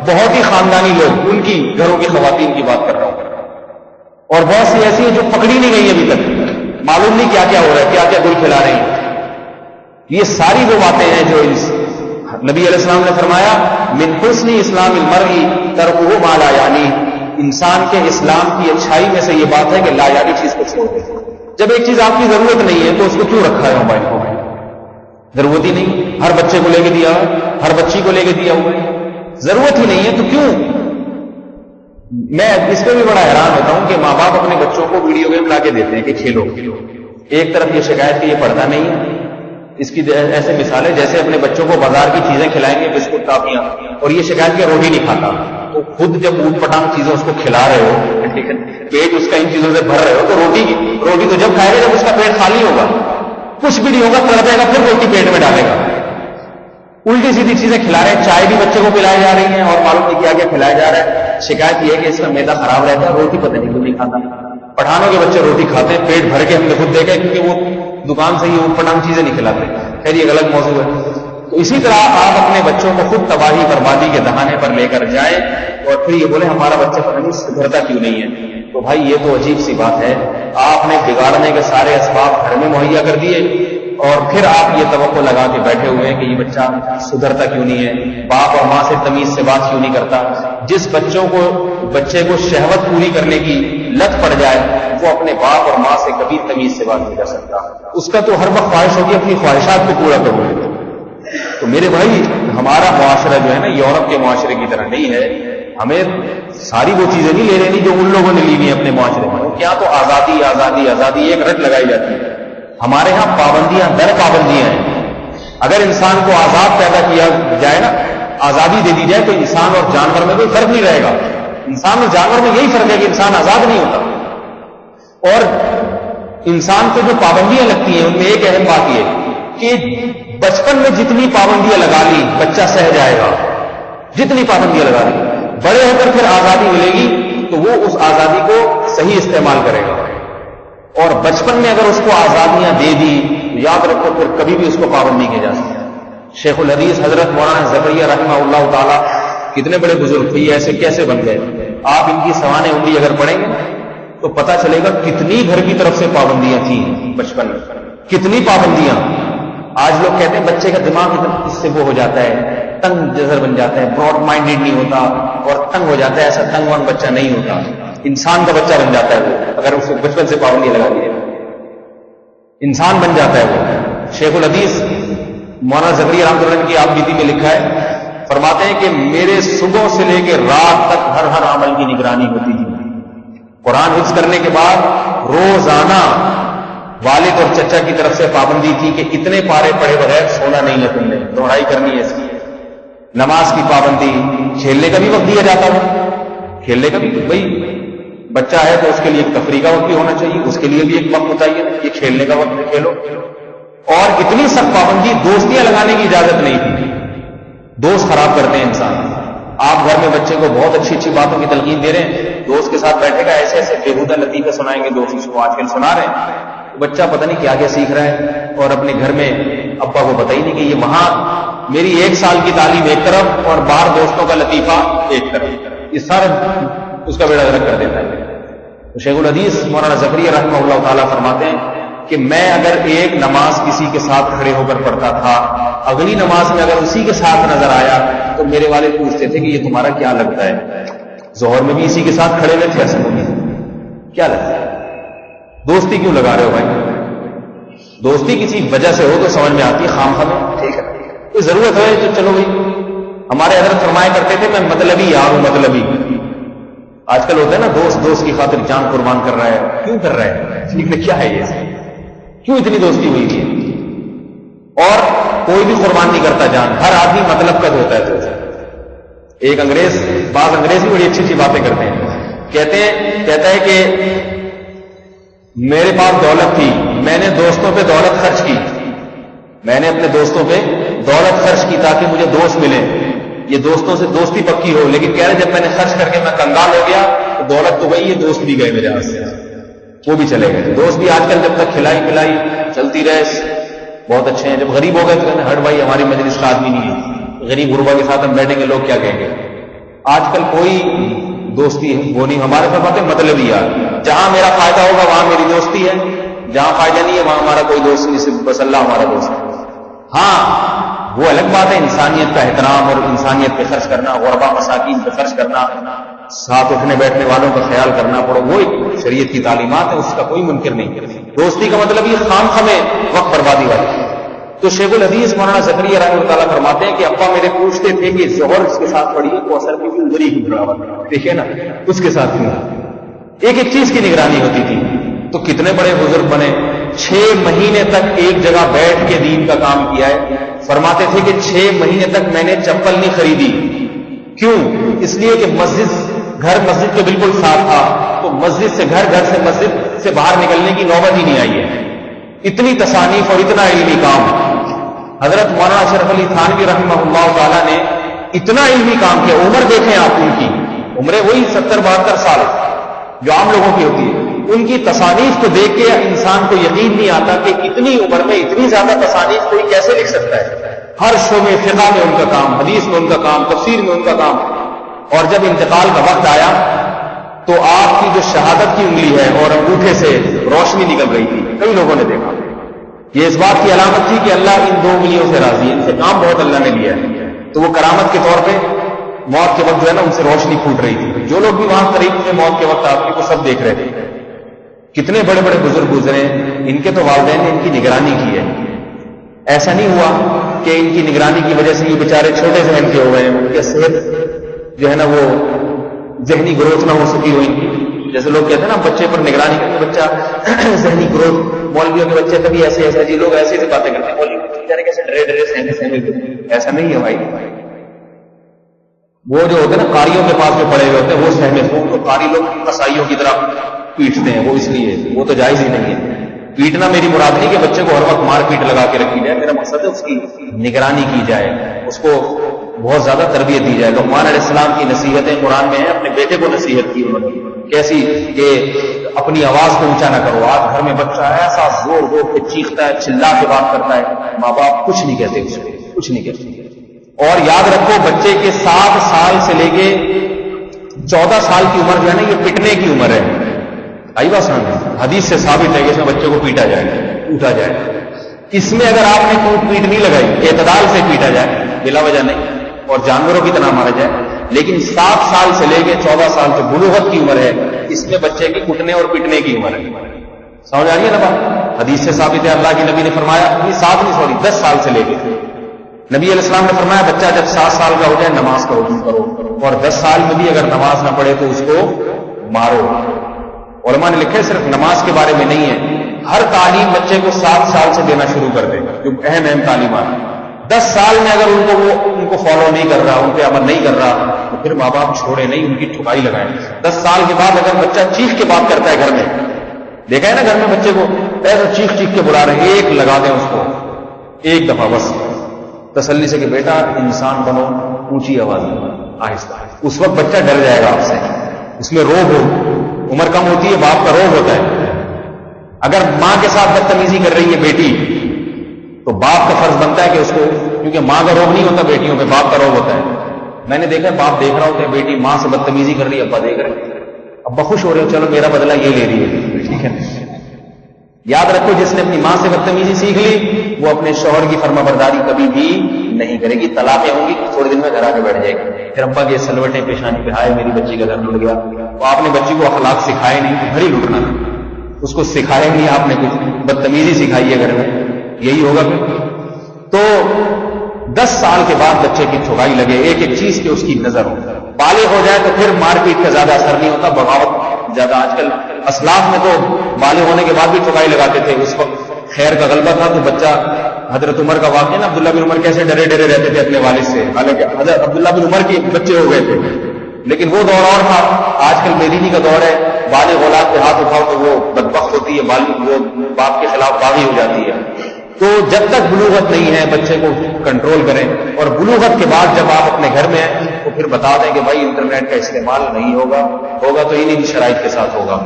بہت ہی خاندانی لوگ، ان کی گھروں کی خواتین کی بات کر رہا ہوں. اور بہت سی ایسی ہیں جو پکڑی نہیں گئی ابھی تک، معلوم نہیں کیا کیا ہو رہا ہے، کیا کیا گل کھلا رہے ہیں. یہ ساری وہ باتیں ہیں جو نبی علیہ السلام نے فرمایا من حسن اسلام المرء ترکہ ما لا یعنی، انسان کے اسلام کی اچھائی میں سے یہ بات ہے کہ لا یعنی چیز کو چھوڑ دے. جب ایک چیز آپ کی ضرورت نہیں ہے تو اس کو کیوں رکھا ہے موبائل کو؟ ضرورت ہی نہیں. ہر بچے کو لے کے دیا ہوا ہے، ہر بچی کو لے کے دیا ہوا ہے، ضرورت ہی نہیں ہے تو کیوں؟ میں اس پہ بھی بڑا حیران ہوتا ہوں کہ ماں باپ اپنے بچوں کو ویڈیو گیم لا کے دیتے ہیں کہ کھیلو. ایک طرف یہ شکایت کہ یہ پڑھتا نہیں ہے، اس کی ایسے مثال ہے جیسے اپنے بچوں کو بازار کی چیزیں کھلائیں گے، بسکٹ ٹافیاں، اور یہ شکایت کہ روٹی نہیں کھاتا. تو خود جب اوٹ پٹانگ چیزیں اس کو کھلا رہے ہو، پیٹ اس کا ان چیزوں سے بھر رہے ہو، تو روٹی تو جب کھائے گا جب اس کا پیٹ خالی ہوگا. کچھ بھی نہیں ہوگا، تڑپے گا، پھر روٹی پیٹ میں ڈالے گا. الٹی سیدھی چیزیں کھلا رہے ہیں، چائے بھی بچے کو پلائی جا رہی ہیں اور معلوم نہیں کیا کیا کھلایا جا رہا ہے. شکایت یہ ہے کہ اس کا میدا خراب رہتا ہے، روٹی پتہ نہیں کیوں نہیں کھاتا. پٹھانوں کے بچے روٹی کھاتے ہیں پیٹ بھر کے، ہم نے خود دیکھا ہے، کیونکہ وہ دکان سے ہی اوٹ پٹانگ چیزیں نہیں کھلاتے. خیر یہ غلط موضوع ہے. تو اسی طرح آپ اپنے بچوں کو خود تباہی بربادی کے دہانے پر لے کر جائیں اور پھر یہ بولیں ہمارا بچہ پتہ نہیں سدھرتا کیوں نہیں ہے. تو بھائی یہ تو عجیب سی بات ہے. آپ نے بگاڑنے کے سارے اسباب گھر میں مہیا کر دیے اور پھر آپ یہ توقع لگا کے بیٹھے ہوئے ہیں کہ یہ بچہ سدھرتا کیوں نہیں ہے، باپ اور ماں سے تمیز سے بات کیوں نہیں کرتا. جس بچے کو شہوت پوری کرنے کی لت پڑ جائے وہ اپنے باپ اور ماں سے کبھی تمیز سے بات نہیں کر سکتا. اس کا تو ہر وقت خواہش ہوگی اپنی خواہشات کو پورا کروں. تو میرے بھائی ہمارا معاشرہ جو ہے نا یورپ کے معاشرے کی طرح نہیں ہے. ہمیں ساری وہ چیزیں نہیں لے رہی جو ان لوگوں نے لی ہوئی ہیں اپنے معاشرے میں. کیا تو آزادی آزادی آزادی ایک رٹ لگائی جاتی ہے. ہمارے ہاں پابندیاں در پابندیاں ہیں. اگر انسان کو آزاد پیدا کیا جائے نا، آزادی دے دی جائے تو انسان اور جانور میں کوئی فرق نہیں رہے گا. انسان اور جانور میں یہی فرق ہے کہ انسان آزاد نہیں ہوتا. اور انسان کو جو پابندیاں لگتی ہیں ان میں ایک اہم بات یہ کہ بچپن میں جتنی پابندیاں لگا لی بچہ سہ جائے گا. جتنی پابندیاں لگا لی بڑے ہو کر پھر آزادی ملے گی تو وہ اس آزادی کو صحیح استعمال کرے گا. اور بچپن میں اگر اس کو آزادیاں دے دی تو یاد رکھو پھر کبھی بھی اس کو پابند نہیں کیا جا سکتا. شیخ الحدیث حضرت مولانا زکریا رحمہ اللہ تعالیٰ کتنے بڑے بزرگ تھے، ایسے کیسے بن گئے؟ آپ ان کی سوانح عمری اگر پڑھیں گے تو پتہ چلے گا کتنی گھر کی طرف سے پابندیاں تھیں بچپن میں، کتنی پابندیاں. آج لوگ کہتے ہیں بچے کا دماغ اس سے وہ ہو جاتا ہے، تنگ نظر بن جاتا ہے، براڈ مائنڈیڈ نہیں ہوتا اور تنگ ہو جاتا ہے. ایسا تنگ وان بچہ نہیں ہوتا، انسان کا بچہ بن جاتا ہے وہ. اگر اس کو بچپن سے پابندی لگا دی انسان بن جاتا ہے وہ. شیخ الحدیث مولانا زکریا رحمۃ اللہ کی آپ بیتی میں لکھا ہے، فرماتے ہیں کہ میرے صبح سے لے کے رات تک ہر عمل کی نگرانی ہوتی تھی. قرآن حفظ کرنے کے بعد روزانہ والد اور چچا کی طرف سے پابندی تھی کہ اتنے پارے پڑھے بغیر سونا نہیں ہے، تم نے دوڑائی کرنی ہے اس کی. نماز کی پابندی، کھیلنے کا بھی وقت دیا جاتا ہے. کھیلنے کا بھی بھائی بچہ ہے تو اس کے لیے ایک تفریح کا وقت بھی ہونا چاہیے، اس کے لیے بھی ایک وقت متعین، یہ کھیلنے کا وقت ہے کھیلو. اور اتنی سخت پابندی، دوستیاں لگانے کی اجازت نہیں تھی. دوست خراب کرتے ہیں انسان. آپ گھر میں بچے کو بہت اچھی اچھی باتوں کی تلقین دے رہے ہیں، دوست کے ساتھ بیٹھے گا ایسے ایسے بےہودہ لطیفے سنائیں گے، دوست اس کو آج کل سنا رہے ہیں. بچہ پتہ نہیں کیا کیا سیکھ رہا ہے اور اپنے گھر میں ابا کو پتہ ہی نہیں کہ یہ وہاں میری 1 سال کی تعلیم ایک طرف اور باہر دوستوں کا لطیفہ ایک طرف، یہ سارا اس کا بیڑا غرق کر دیتا ہے. تو شیخ الحدیث مولانا زکریا رحمہ اللہ تعالیٰ فرماتے ہیں کہ میں اگر ایک نماز کسی کے ساتھ کھڑے ہو کر پڑھتا تھا، اگلی نماز میں اگر اسی کے ساتھ نظر آیا تو میرے والد پوچھتے تھے کہ یہ تمہارا کیا لگتا ہے؟ ظہر میں بھی اسی کے ساتھ کھڑے ہوئے تھے، ایسا کیا لگتا ہے؟ دوستی کیوں لگا رہے ہو بھائی؟ دوستی کسی وجہ سے ہو تو سمجھ میں آتی ہے، خام خام ٹھیک ہے، کوئی ضرورت ہے تو چلو بھائی. ہمارے حضرت فرمایا کرتے تھے میں مطلبی یار ہوں. مطلبی آج کل ہوتا ہے نا دوست کی خاطر جان قربان کر رہا ہے. کیوں کر رہا ہے؟ کیا ہے یہ؟ کیوں اتنی دوستی ہوئی ہے؟ اور کوئی بھی قربان نہیں کرتا جان، ہر آدمی مطلب قد ہوتا ہے. تو ایک بعض انگریز بھی بڑی اچھی اچھی باتیں کرتے ہیں. کہتا ہے کہ میرے پاس دولت تھی، میں نے دوستوں پہ دولت خرچ کی، میں نے اپنے دوستوں پہ دولت خرچ کی تاکہ مجھے دوست ملے، یہ دوستوں سے دوستی پکی ہو. لیکن کہہ رہے جب میں نے خرچ کر کے میں کنگال ہو گیا تو دولت تو گئی، یہ دوست بھی گئے میرے ہاتھ سے، وہ بھی چلے گئے. دوست بھی آج کل جب تک کھلائی پلائی چلتی رہے بہت اچھے ہیں، جب غریب ہو گئے تو کہتے ہیں ہٹ بھائی ہماری مجلس کا آدمی نہیں ہے، غریب غربا کے ساتھ ہم بیٹھیں گے لوگ کیا کہیں گے. آج کل کوئی دوستی وہ نہیں. ہمارے ساتھ باتیں مطلب ہی یار، جہاں میرا فائدہ ہوگا وہاں میری دوستی ہے، جہاں فائدہ نہیں ہے وہاں ہمارا کوئی دوست نہیں، صرف بس اللہ ہمارا دوست ہے. ہاں وہ الگ بات ہے، انسانیت کا احترام اور انسانیت پہ خرچ کرنا، غربا مساکین پہ خرچ کرنا، ساتھ اٹھنے بیٹھنے والوں کا خیال کرنا پڑو، وہ ایک شریعت کی تعلیمات ہے، اس کا کوئی منکر نہیں۔ دوستی کا مطلب یہ خام خمے وقت بربادی والی۔ تو شیخ الحدیث مولانا زکریا رحمۃ اللہ تعالیٰ فرماتے ہیں کہ ابا میرے پوچھتے تھے کہ ظہر اس کے ساتھ پڑھی تو اثر کی ادھر ہی کھڑا ہوا، دیکھیے نا اس کے ساتھ کیوں، ایک ایک چیز کی نگرانی ہوتی تھی۔ تو کتنے بڑے بزرگ بنے، 6 مہینے تک ایک جگہ بیٹھ کے دین کا کام کیا ہے۔ فرماتے تھے کہ 6 مہینے تک میں نے چپل نہیں خریدی، کیوں؟ اس لیے کہ گھر مسجد کے بالکل ساتھ تھا، تو مسجد سے گھر سے مسجد سے باہر نکلنے کی نوبت ہی نہیں آئی ہے۔ اتنی تصانیف اور اتنا علمی کام حضرت مولانا اشرف علی تھانوی رحمہ اللہ تعالیٰ نے اتنا علمی کام کیا۔ عمر دیکھیں آپ ان کی، عمریں وہی 70-72 سال جو عام لوگوں کی ہوتی ہے۔ ان کی تصانیف کو دیکھ کے انسان کو یقین نہیں آتا کہ اتنی عمر میں اتنی زیادہ تصانیف کوئی کیسے لکھ سکتا ہے۔ ہر شعبے، فقہ میں ان کا کام، حدیث میں ان کا کام، تفسیر میں ان کا کام۔ اور جب انتقال کا وقت آیا تو آپ کی جو شہادت کی انگلی ہے اور انگوٹھے سے روشنی نکل رہی تھی، کئی لوگوں نے دیکھا۔ یہ اس بات کی علامت تھی کہ اللہ ان 2 انگلیوں سے راضی ہے، ان سے کام بہت اللہ نے لیا ہے۔ تو وہ کرامت کے طور پہ موت کے وقت جو ہے نا ان سے روشنی پھوٹ رہی تھی۔ جو لوگ بھی وہاں قریب تھے موت کے وقت آپ کو سب دیکھ رہے تھے۔ کتنے بڑے بڑے بزرگ گزرے، ان کے تو والدین نے ان کی نگرانی کی ہے۔ ایسا نہیں ہوا کہ ان کی نگرانی کی وجہ سے یہ بیچارے چھوٹے ذہن کے ہو گئے، ان کی صحت جو ہے نا وہ ذہنی گروتھ نہ ہو سکی ہو ان کی۔ جیسے لوگ کہتے ہیں نا بچے پر نگرانی کریں، بچہ ذہنی گروتھ، مولویوں کے بچے کبھی ایسے جی لوگ ایسے باتیں کرتے ہیں، مولوی بیچارے کیسے ڈرے سہمے، ایسا نہیں ہے بھائی۔ وہ جو ہوتے ہیں نا قاریوں کے پاس جو پڑے ہوئے ہوتے ہیں وہ سہمے، وہ قاری لوگ قصائیوں کی طرح پیٹتے ہیں، وہ اس لیے وہ تو جائز ہی نہیں ہے۔ پیٹنا میری مراد نہیں کہ بچے کو ہر وقت مار پیٹ لگا کے رکھی جائے، میرا مقصد ہے اس کی نگرانی کی جائے، اس کو بہت زیادہ تربیت دی جائے۔ لقمان علیہ السلام کی نصیحتیں قرآن میں ہیں، اپنے بیٹے کو نصیحت کی انہوں نے کیسی کہ اپنی آواز کو اونچا نہ کرو۔ آج گھر میں بچہ ایسا زور کے چیختا ہے، چلا کے بات کرتا ہے، ماں باپ کچھ نہیں کہتے، اس کو کچھ نہیں کہتے۔ اور یاد رکھو بچے کے 7 سال سے لے کے 14 سال کی عمر جو ہے نا یہ پٹنے کی عمر ہے۔ آئی بات سمجھ؟ حدیث سے ثابت ہے کہ اس میں بچے کو پیٹا جائے، اٹھا جائے۔ اس میں اگر آپ نے کوٹ پیٹ نہیں لگائی، اعتدال سے پیٹا جائے، بلا وجہ نہیں، اور جانوروں کی طرح مارا جائے۔ لیکن 7 سال سے لے کے 14 سال جو بلوغت کی عمر ہے، اس میں بچے کی کٹنے اور پیٹنے کی عمر ہے۔ سمجھ آ رہی ہے نا بات؟ حدیث سے ثابت ہے، اللہ کے نبی نے فرمایا 10 سال سے لے کے نبی علیہ السلام نے فرمایا بچہ جب 7 سال کا ہو جائے نماز کا حکم کرو، اور 10 سال میں بھی اگر نماز نہ پڑھے تو اس کو مارو۔ علماء نے لکھا ہے صرف نماز کے بارے میں نہیں ہے، ہر تعلیم بچے کو 7 سال سے دینا شروع کر دے، جو اہم تعلیمات۔ 10 سال میں اگر ان کو فالو نہیں کر رہا، ان پہ عمل نہیں کر رہا، تو پھر ماں باپ چھوڑے نہیں، ان کی ٹھکائی لگائیں۔ 10 سال کے بعد اگر بچہ چیخ کے بات کرتا ہے گھر میں، دیکھا ہے نا گھر میں بچے کو ایسا چیخ کے بلا رہے ہیں، ایک لگا دیں اس کو ایک دفعہ بس، تسلی سے کہ بیٹا انسان بنو، اونچی آواز میں آہستہ۔ اس وقت بچہ ڈر جائے گا آپ سے، اس میں روب ہو، عمر کم ہوتی ہے، باپ کا روب ہوتا ہے۔ اگر ماں کے ساتھ بدتمیزی کر رہی ہے بیٹی تو باپ کا فرض بنتا ہے کہ اس کو، کیونکہ ماں کا روب نہیں ہوتا بیٹیوں پہ، باپ کا روب ہوتا ہے۔ میں نے دیکھا باپ دیکھ رہا ہوتا ہے بیٹی ماں سے بدتمیزی کر رہی ہے، ابا دیکھ رہے ہیں، ابا خوش ہو رہے ہو، چلو میرا بدلہ یہ لے رہی ہے، ٹھیک ہے۔ یاد رکھو جس نے اپنی ماں سے بدتمیزی سیکھ لی وہ اپنے شوہر کی فرما برداری کبھی بھی نہیں کرے گی، طلاقیں ہوں گی، تھوڑے دن میں گھر آ کے بیٹھ جائے گی، پھر ابا کے سلوٹیں پیشانی پہ، ہائے میری بچی کا گھر لٹ گیا۔ تو آپ نے بچی کو اخلاق سکھائے نہیں، گھر ہی لٹنا، اس کو سکھائے نہیں آپ نے، کچھ بدتمیزی سکھائی ہے گھر میں، یہی ہوگا پھر۔ تو 10 سال کے بعد بچے کی ٹھکائی لگے، ایک ایک چیز کے اس کی نظر ہو، بالغ ہو جائے تو پھر مار پیٹ کا زیادہ اثر نہیں ہوتا، بغاوت زیادہ۔ آج کل اسلاف میں تو بالغ ہونے کے بعد بھی ٹھکائی لگاتے تھے، اس وقت خیر کا غلبہ تھا تو بچہ، حضرت عمر کا واقعہ نا، عبداللہ بن عمر کیسے ڈرے ڈرے رہتے تھے اپنے والد سے، حالانکہ حضرت عبداللہ بن عمر کے بچے ہو گئے تھے، لیکن وہ دور اور تھا۔ آج کل بے دینی کا دور ہے، بالغ اولاد پہ ہاتھ اٹھاؤ تو وہ بدبخت ہوتی ہے، وہ باپ کے خلاف باغی ہو جاتی ہے۔ تو جب تک بلوغت نہیں ہے بچے کو کنٹرول کریں، اور بلوغت کے بعد جب آپ اپنے گھر میں ہیں تو پھر بتا دیں کہ بھائی انٹرنیٹ کا استعمال نہیں ہوگا تو انہی شرائط کے ساتھ ہوگا،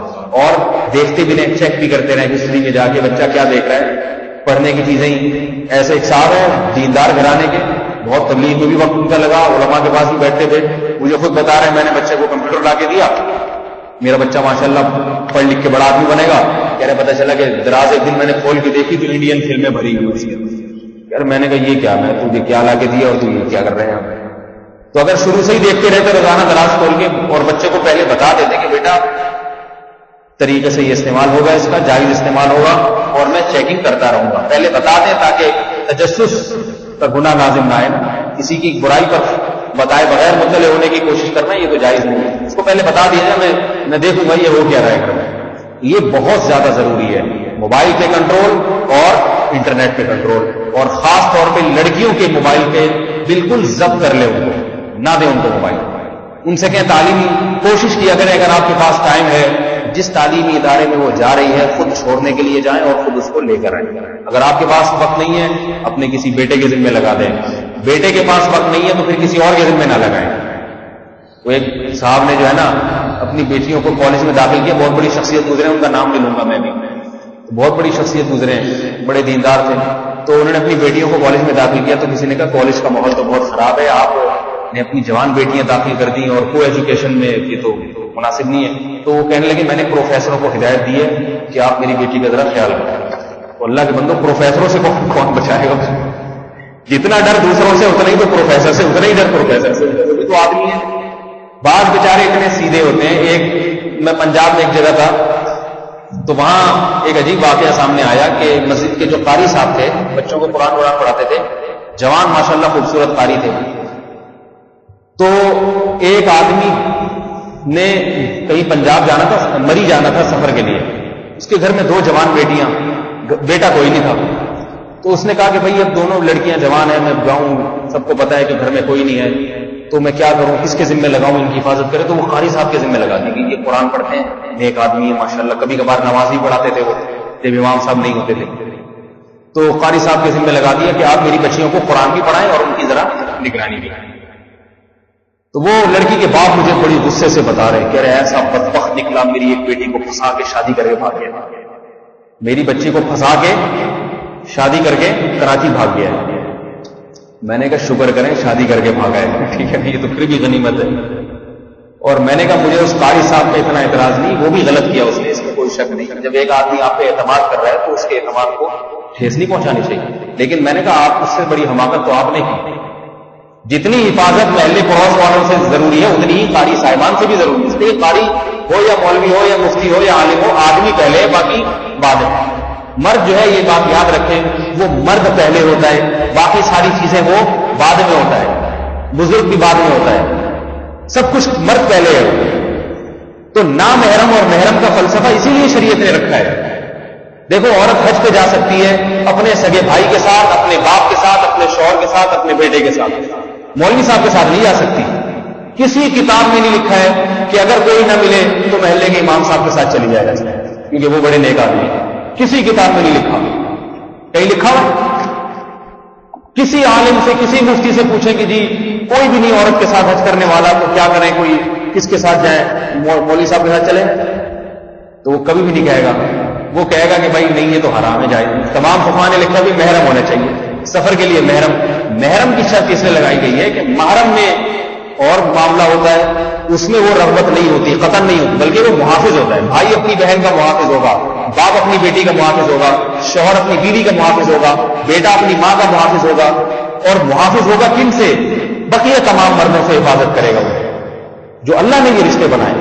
اور دیکھتے بھی رہیں، چیک بھی کرتے رہیں ہسٹری میں جا کے بچہ کیا دیکھ رہا ہے۔ پڑھنے کی چیزیں ایسے ایک صاحب ہیں دیندار گھرانے کے، بہت تبلیغ میں بھی وقت ان کا لگا، علماء کے پاس بھی بیٹھتے تھے، مجھے خود بتا رہے ہیں میں نے بچے کو کمپیوٹر لا کے دیا، میرا بچہ ماشاءاللہ پڑھ لکھ کے بڑا آدمی بنے گا۔ کہہ رہے پتہ چلا کہ دراز ایک دن میں نے کھول کے دیکھی تو انڈین فلمیں بھری ہوئی اس کے، یار میں نے کہا یہ کیا، میں تجھے کیا لا کے دیا اور تو یہ کیا کر رہے ہیں؟ تو اگر شروع سے ہی دیکھتے رہتے روزانہ دراز کھول کے اور بچے کو پہلے بتا دیتے کہ بیٹا طریقے سے یہ استعمال ہوگا، اس کا جائز استعمال ہوگا اور میں چیکنگ کرتا رہوں گا، پہلے بتا دیں تاکہ تجسس کا گناہ لازم نہ آئے. کسی کی برائی پر بتائے بغیر مطلع ہونے کی کوشش کرنا یہ تو جائز نہیں ہے. اس کو پہلے بتا دیا جائے، میں دیکھوں گا یہ ہو کیا رہے گا. یہ بہت زیادہ ضروری ہے، موبائل پہ کنٹرول اور انٹرنیٹ پہ کنٹرول، اور خاص طور پہ لڑکیوں کے موبائل پہ بالکل ضبط کر لے، ان کو نہ دیں ان کو موبائل. ان سے کہیں تعلیمی کوشش کیا کریں، اگر آپ کے پاس ٹائم ہے جس تعلیمی ادارے میں وہ جا رہی ہے خود چھوڑنے کے لیے جائیں اور خود اس کو لے کر آئیں. اگر آپ کے پاس وقت نہیں ہے اپنے کسی بیٹے کے ذمہ لگا دیں، بیٹے کے پاس وقت نہیں ہے تو پھر کسی اور کے ذمہ نہ لگائیں. وہ ایک صاحب نے جو ہے نا اپنی بیٹیوں کو کالج میں داخل کیا، بہت بڑی شخصیت گزرے، ان کا نام نہیں لوں گا میں بھی، بہت بڑی شخصیت گزرے ہیں، بڑے دیندار تھے. تو انہوں نے اپنی بیٹیوں کو کالج میں داخل کیا تو کسی نے کہا کالج کا ماحول تو بہت خراب ہے، آپ نے اپنی جوان بیٹیاں داخل کر دی اور کو ایجوکیشن میں یہ تو مناسب نہیں ہے. تو وہ کہنے لگے میں نے پروفیسروں کو ہدایت دی ہے کہ آپ میری بیٹی کا ذرا خیال رکھیں. تو اللہ کے بندوں پروفیسروں سے کون بچائے گا؟ جتنا ڈر دوسروں سے اتنا ہی تو پروفیسر سے، اتنا ہی ڈر پروفیسر سے، وہ بھی تو آدمی ہے. بعض بیچارے اتنے سیدھے ہوتے ہیں. ایک میں پنجاب میں ایک جگہ تھا تو وہاں ایک عجیب واقعہ سامنے آیا کہ مسجد کے جو قاری صاحب تھے بچوں کو قرآن پڑھاتے تھے، جوان ماشاءاللہ خوبصورت قاری تھے. تو ایک آدمی نے کہیں پنجاب جانا تھا، مری جانا تھا سفر کے لیے. اس کے گھر میں 2 جوان بیٹیاں، بیٹا کوئی نہیں تھا. تو اس نے کہا کہ بھائی اب دونوں لڑکیاں جوان ہیں، میں جاؤں، سب کو پتا ہے کہ گھر میں کوئی نہیں ہے، تو میں کیا کروں، کس کے ذمہ لگاؤں ان کی حفاظت کرے. تو وہ قاری صاحب کے ذمہ لگا دی کہ یہ قرآن پڑھتے ہیں، نیک آدمی ہے ماشاءاللہ، کبھی کبھار نماز بھی پڑھاتے تھے وہ جب امام صاحب نہیں ہوتے تھے. تو قاری صاحب کے ذمہ لگا دیا کہ آپ میری بچیوں کو قرآن بھی پڑھائیں اور ان کی ذرا نگرانی بھی کریں. تو وہ لڑکی کے باپ مجھے بڑی غصے سے بتا رہے، کہہ رہے ایسا بدبخت نکلا، میری ایک بیٹی کو پھنسا کے شادی کر کے بھاگ گیا، میری بچی کو پھنسا کے شادی کر کے کراچی بھاگ گیا. میں نے کہا شکر کریں شادی کر کے بھاگا ہے، ٹھیک ہے، یہ تو پھر بھی غنیمت ہے. اور میں نے کہا مجھے اس قاری صاحب پہ اتنا اعتراض نہیں، وہ بھی غلط کیا اس نے، اس میں کوئی شک نہیں. جب ایک آدمی آپ پہ اعتماد کر رہا ہے تو اس کے اعتماد کو ٹھیس نہیں پہنچانی چاہیے. لیکن میں نے کہا آپ اس سے بڑی حماقت تو آپ نے کی. جتنی حفاظت محلے پڑوس والوں سے ضروری ہے اتنی ہی قاری صاحبان سے بھی ضروری ہے. اس لیے قاری ہو یا مولوی ہو یا مفتی ہو یا عالم ہو، آدمی پہلے ہے باقی بعد میں. مرد جو ہے یہ بات یاد رکھیں، وہ مرد پہلے ہوتا ہے، باقی ساری چیزیں وہ بعد میں ہوتا ہے. بزرگ بھی بعد میں ہوتا ہے، سب کچھ مرد پہلے ہے. تو نامحرم اور محرم کا فلسفہ اسی لیے شریعت نے رکھا ہے. دیکھو عورت حج پہ جا سکتی ہے اپنے سگے بھائی کے ساتھ، اپنے باپ کے ساتھ، اپنے شوہر کے ساتھ، اپنے بیٹے کے ساتھ. مولوی صاحب کے ساتھ نہیں جا سکتی. کسی کتاب میں نہیں لکھا ہے کہ اگر کوئی نہ ملے تو محلے کے امام صاحب کے ساتھ چلی جائے گا، کیونکہ وہ بڑے نیک آدمی ہیں. کسی کتاب میں نہیں لکھا. کہیں لکھا ہوا؟ کسی عالم سے، کسی مفتی سے پوچھیں کہ جی کوئی بھی نہیں عورت کے ساتھ حج کرنے والا تو کیا کریں، کوئی کس کے ساتھ جائیں، مولوی صاحب کے ساتھ چلیں؟ تو وہ کبھی بھی نہیں کہے گا. وہ کہے گا کہ بھائی نہیں یہ تو حرام ہے، جائز. تمام فقہاء نے لکھا بھی محرم ہونا چاہیے. سفر کے لیے محرم کی شرط اس لیے لگائی گئی ہے کہ محرم میں اور معاملہ ہوتا ہے اس میں وہ رغبت نہیں ہوتی، قطن نہیں ہوتی، بلکہ وہ محافظ ہوتا ہے. بھائی اپنی بہن کا محافظ ہوگا، باپ اپنی بیٹی کا محافظ ہوگا، شوہر اپنی بیوی کا محافظ ہوگا، بیٹا اپنی ماں کا محافظ ہوگا. اور محافظ ہوگا کن سے؟ بقیہ تمام مردوں سے حفاظت کرے گا وہ جو اللہ نے یہ رشتے بنائے.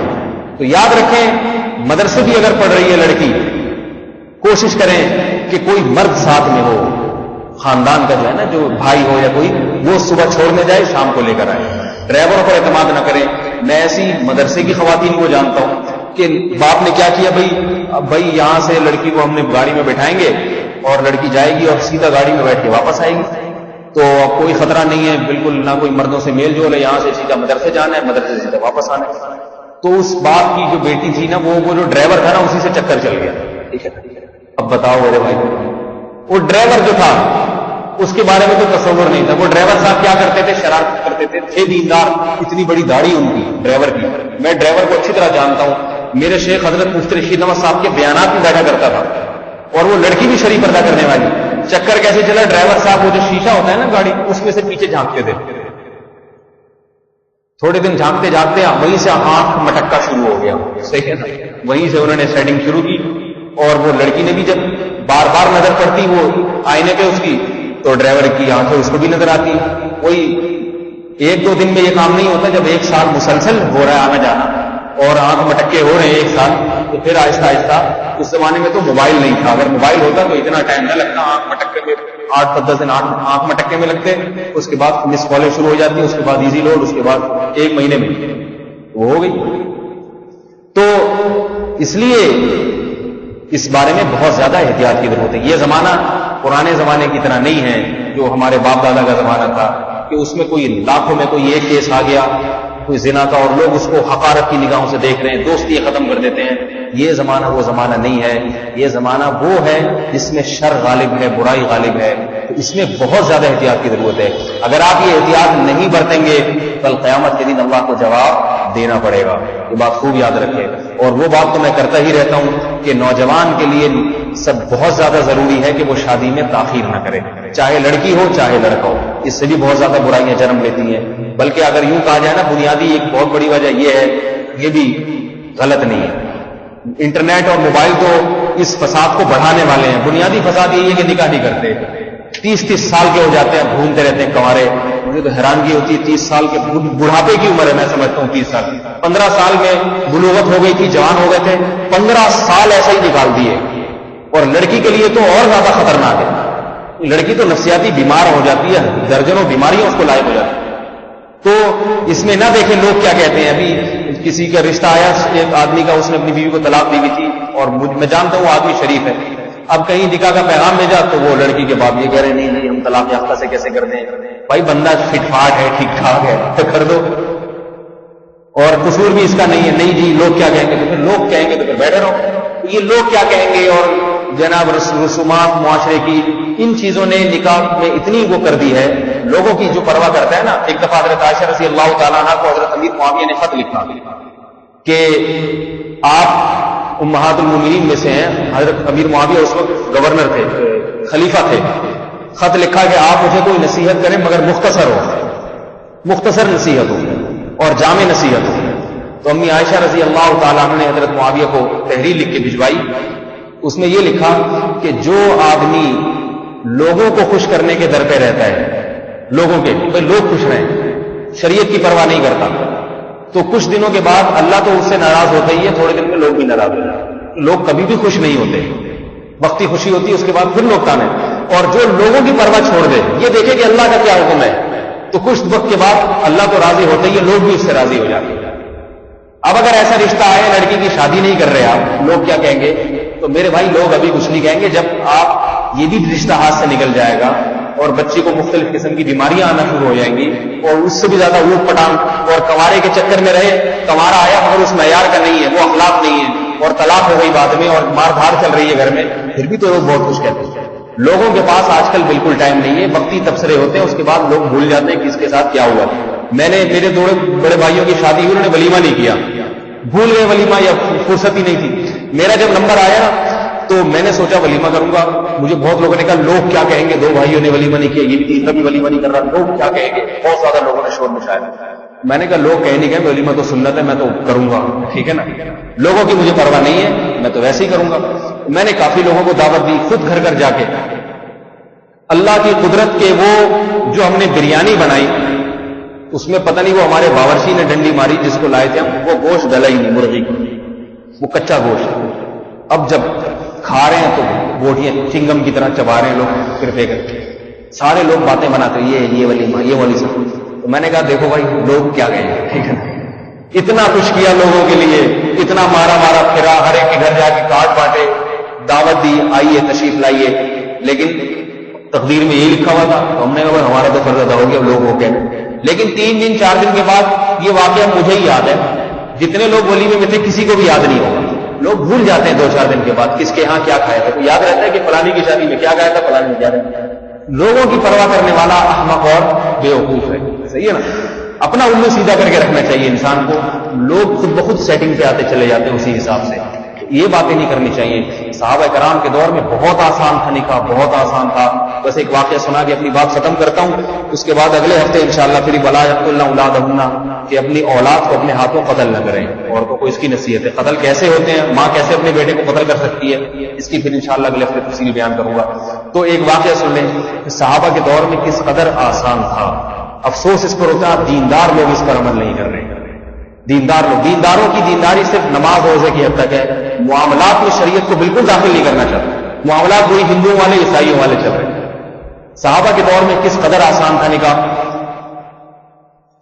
تو یاد رکھیں مدرسے بھی اگر پڑھ رہی ہے لڑکی، کوشش کریں کہ کوئی مرد ساتھ میں ہو، خاندان کا جو ہے نا، جو بھائی ہو یا کوئی، وہ صبح چھوڑنے جائے شام کو لے کر آئے. ڈرائیوروں پر اعتماد نہ کریں. میں ایسی مدرسے کی خواتین کو جانتا ہوں کہ باپ نے کیا کیا، بھائی یہاں سے لڑکی کو ہم نے گاڑی میں بٹھائیں گے اور لڑکی جائے گی اور سیدھا گاڑی میں بیٹھ کے واپس آئے گی، تو اب کوئی خطرہ نہیں ہے، بالکل نہ کوئی مردوں سے میل جول ہے، یہاں سے سیدھا مدرسے جانا ہے، مدرسے سے سیدھا واپس آنا ہے. تو اس باپ کی جو بیٹی تھی نا، وہ جو ڈرائیور تھا نا اسی سے چکر چل گیا. ٹھیک ہے، اب بتاؤ میرے بھائی، وہ ڈرائیور جو تھا اس کے بارے میں تو تصور نہیں تھا. وہ ڈرائیور صاحب کیا کرتے تھے؟ شرارت کرتے تھے دیندار. اتنی بڑی داڑھی ان کی ڈرائیور کی. میں ڈرائیور کو اچھی طرح جانتا ہوں. میرے شیخ حضرت مفتی رشید احمد صاحب کے بیانات میں بیٹھا کرتا تھا، اور وہ لڑکی بھی شریف پردہ کرنے والی. چکر کیسے چلا؟ ڈرائیور صاحب وہ جو شیشہ ہوتا ہے نا گاڑی، اس میں سے پیچھے جھانکتے تھے. تھوڑے دن جھانکتے جھانکتے وہیں سے آنکھ مٹکا شروع ہو گیا. صحیح ہے نا؟ وہیں سے انہوں نے سیٹنگ شروع کی. اور وہ لڑکی نے بھی جب بار بار نظر پڑتی وہ آئینے پہ اس کی، تو ڈرائیور کی آنکھیں اس کو بھی نظر آتی ہیں. کوئی ایک دو دن میں یہ کام نہیں ہوتا. جب ایک سال مسلسل ہو رہا ہے آنا جانا اور آنکھ مٹکے ہو رہے ہیں ایک سال, تو پھر آہستہ آہستہ. اس زمانے میں تو موبائل نہیں تھا. اگر موبائل ہوتا تو اتنا ٹائم نہ لگتا. آنکھ مٹکے میں 8-10 دن آنکھ مٹکے میں لگتے, اس کے بعد مس کالیں شروع ہو جاتی, اس کے بعد ایزی لوڈ, اس کے بعد 1 مہینے میں وہ ہو گئی. تو اس لیے اس بارے میں بہت زیادہ احتیاط کی ضرورت ہے. یہ زمانہ پرانے زمانے کی طرح نہیں ہے جو ہمارے باپ دادا کا زمانہ تھا کہ اس میں کوئی لاکھوں میں کوئی ایک کیس آ گیا کوئی زنا کا اور لوگ اس کو حقارت کی نگاہوں سے دیکھ رہے ہیں, دوستی ختم کر دیتے ہیں. یہ زمانہ وہ زمانہ نہیں ہے. یہ زمانہ وہ ہے جس میں شر غالب ہے, برائی غالب ہے. تو اس میں بہت زیادہ احتیاط کی ضرورت ہے. اگر آپ یہ احتیاط نہیں برتیں گے کل قیامت کے دن اللہ کو جواب دینا پڑے گا. یہ بات خوب یاد رکھیں. اور وہ بات تو میں کرتا ہی رہتا ہوں کہ نوجوان کے لیے سب بہت زیادہ ضروری ہے کہ وہ شادی میں تاخیر نہ کرے, چاہے لڑکی ہو چاہے لڑکا ہو. اس سے بھی بہت زیادہ برائیاں جنم لیتی ہیں. بلکہ اگر یوں کہا جائے نا, بنیادی ایک بہت بڑی وجہ یہ ہے, یہ بھی غلط نہیں ہے. انٹرنیٹ اور موبائل تو اس فساد کو بڑھانے والے ہیں. بنیادی فساد یہی ہے کہ نکاح نہیں کرتے, 30-30 سال کے ہو جاتے ہیں, گھومتے رہتے ہیں کنوارے. مجھے تو حیرانگی ہوتی ہے, 30 سال کے بڑھاپے کی عمر ہے, میں سمجھتا ہوں 30 سال. 15 سال میں بلوغت ہو گئی تھی, جوان ہو گئے تھے, 15 سال ایسا ہی نکال دیے. اور لڑکی کے لیے تو اور زیادہ خطرناک ہے. لڑکی تو نفسیاتی بیمار ہو جاتی ہے, درجنوں بیماریاں اس کو لائق ہو جاتی ہیں. تو اس میں نہ دیکھیں لوگ کیا کہتے ہیں. ابھی کسی کا رشتہ آیا ایک آدمی کا, اس نے اپنی بیوی کو طلاق دی ہوئی تھی, اور میں جانتا ہوں وہ آدمی شریف ہے. اب کہیں نکاح کا پیغام بھیجا تو وہ لڑکی کے باپ یہ کہہ رہے نہیں ہم طلاق یافتہ سے کیسے کر دیں. بھائی بندہ فٹ فاٹ ہے, ٹھیک ٹھاک ہے, تو کر دو. اور قصور بھی اس کا نہیں ہے. نہیں جی لوگ کیا کہیں گے, تو پھر لوگ کہیں گے تو پھر بیٹھے رہو. یہ لوگ کیا کہیں گے اور جناب رسومات معاشرے کی, ان چیزوں نے نکاح میں اتنی وہ کر دی ہے. لوگوں کی جو پرواہ کرتا ہے نا. ایک دفعہ حضرت عائشہ رضی اللہ تعالیٰ عنہ کو حضرت امیر معاویہ نے خط لکھا کہ آپ امہات المومنین میں سے ہیں. حضرت امیر معاویہ اس وقت گورنر تھے, خلیفہ تھے. خط لکھا کہ آپ مجھے کوئی نصیحت کریں مگر مختصر نصیحت ہو اور جامع نصیحت ہو. تو امی عائشہ رضی اللہ تعالیٰ عنہ نے حضرت معاویہ کو تحریر لکھ کے بھجوائی. اس میں یہ لکھا کہ جو آدمی لوگوں کو خوش کرنے کے در پہ رہتا ہے, لوگوں کے لوگ خوش رہیں, شریعت کی پرواہ نہیں کرتا, تو کچھ دنوں کے بعد اللہ تو اس سے ناراض ہوتا ہی ہے, تھوڑے دن میں لوگ بھی ناراض ہو جاتے ہیں. لوگ کبھی بھی خوش نہیں ہوتے, وقتی خوشی ہوتی ہے اس کے بعد پھر لوگ تانے. اور جو لوگوں کی پرواہ چھوڑ دے, یہ دیکھے کہ اللہ کا کیا حکم ہے, تو کچھ وقت کے بعد اللہ تو راضی ہوتا ہی ہے, لوگ بھی اس سے راضی ہو جاتے ہیں. اب اگر ایسا رشتہ آئے, لڑکی کی شادی نہیں کر رہے آپ, لوگ کیا کہیں گے, تو میرے بھائی لوگ ابھی کچھ نہیں کہیں گے. جب آپ یہ بھی رشتہ ہاتھ سے نکل جائے گا اور بچے کو مختلف قسم کی بیماریاں آنا شروع ہو جائیں گی, اور اس سے بھی زیادہ اوٹ پٹانگ اور کنوارے کے چکر میں رہے, کنوارا آیا مگر اس معیار کا نہیں ہے, وہ اخلاق نہیں ہے, اور طلاق ہو گئی بعد میں اور مار دھاڑ چل رہی ہے گھر میں, پھر بھی تو لوگ بہت خوش کہتے ہیں. لوگوں کے پاس آج کل بالکل ٹائم نہیں ہے, وقتی تبصرے ہوتے ہیں, اس کے بعد لوگ بھول جاتے ہیں کہ اس کے ساتھ کیا ہوا. میں نے میرے دو بڑے بھائیوں کی شادی ہوئی, انہوں نے ولیمہ نہیں کیا, بھول گئے ولیمہ, یا فرصت ہی نہیں تھی. میرا جب نمبر آیا تو میں نے سوچا ولیمہ کروں گا. مجھے بہت لوگوں نے کہا لوگ کیا کہیں گے, 2 بھائیوں نے ولیمہ نہیں کیا, یہ بھی تیسرا بھی ولیمہ نہیں کر رہا, لوگ کیا کہیں گے. بہت زیادہ لوگوں نے شور مچایا. میں نے کہا لوگ کہیں نہیں, کہ ولیمہ تو سنت ہے, میں تو کروں گا, ٹھیک ہے نا. لوگوں کی مجھے پرواہ نہیں ہے, میں تو ویسے ہی کروں گا. میں نے کافی لوگوں کو دعوت دی, خود گھر گھر جا کے. اللہ کی قدرت کے وہ جو ہم نے بریانی بنائی, اس میں پتہ نہیں وہ ہمارے باورچی نے ڈنڈی ماری جس کو لائے تھے ہم, وہ گوشت ڈلا ہی نہیں, مرغی کو, وہ کچا گوشت. اب جب کھا رہے ہیں تو بوٹیاں چنگم کی طرح چبا رہے ہیں لوگ, پھر پھینک رہے. سارے لوگ باتیں بناتے ہیں, یہ ولیمہ, یہ والی سب. تو میں نے کہا دیکھو بھائی لوگ کیا کہیں گے, ٹھیک ہے نا. اتنا کچھ کیا لوگوں کے لیے, اتنا مارا پھرا, ہر ایک کے گھر جا کے کارڈ بانٹے, دعوت دی, آئیے تشریف لائیے. لیکن تقدیر میں یہی لکھا ہوا تھا, تو ہم نے کہا ہمارا تو فرض ادا ہو گیا, لوگ ہو گئے. لیکن 3 دن 4 دن کے بعد یہ واقعہ مجھے ہی یاد ہے. جتنے لوگ ولیمے میں تھے کسی کو بھی یاد نہیں ہوگا. لوگ بھول جاتے ہیں 2-4 دن کے بعد کس کے ہاں کیا کھایا تھا. تو یاد رہتا ہے کہ فلانی کی شادی میں کیا کھایا تھا, فلانی میں کیا رہتا. لوگوں کی پرواہ کرنے والا احمق اور بیوقوف ہے, صحیح ہے نا. اپنا الو سیدھا کر کے رکھنا چاہیے انسان کو. لوگ خود بخود سیٹنگ پہ آتے چلے جاتے ہیں اسی حساب سے. یہ باتیں نہیں کرنی چاہیے. صحابہ کرام کے دور میں بہت آسان تھا نکاح, بہت آسان تھا. بس ایک واقعہ سنا کے اپنی بات ختم کرتا ہوں. اس کے بعد اگلے ہفتے انشاءاللہ پھر ولا یقتلن اولادہن کہ اپنی اولاد کو اپنے ہاتھوں قتل نہ کریں. عورتوں کو اس کی نصیحت ہے. قتل کیسے ہوتے ہیں, ماں کیسے اپنے بیٹے کو قتل کر سکتی ہے, اس کی پھر انشاءاللہ اگلے ہفتے تفصیل بیان کروں گا. تو ایک واقعہ سن لیں کہ صحابہ کے دور میں کس قدر آسان تھا. افسوس اس پر ہوتا ہے دیندار لوگ اس پر عمل نہیں کر رہے. دینداروں کی دینداری صرف نماز روزے کی حد تک ہے. معاملات میں شریعت کو بالکل داخل نہیں کرنا چاہتے. معاملات وہی ہندوؤں والے عیسائیوں والے چل رہے ہیں. صحابہ کے دور میں کس قدر آسان تھا نکاح.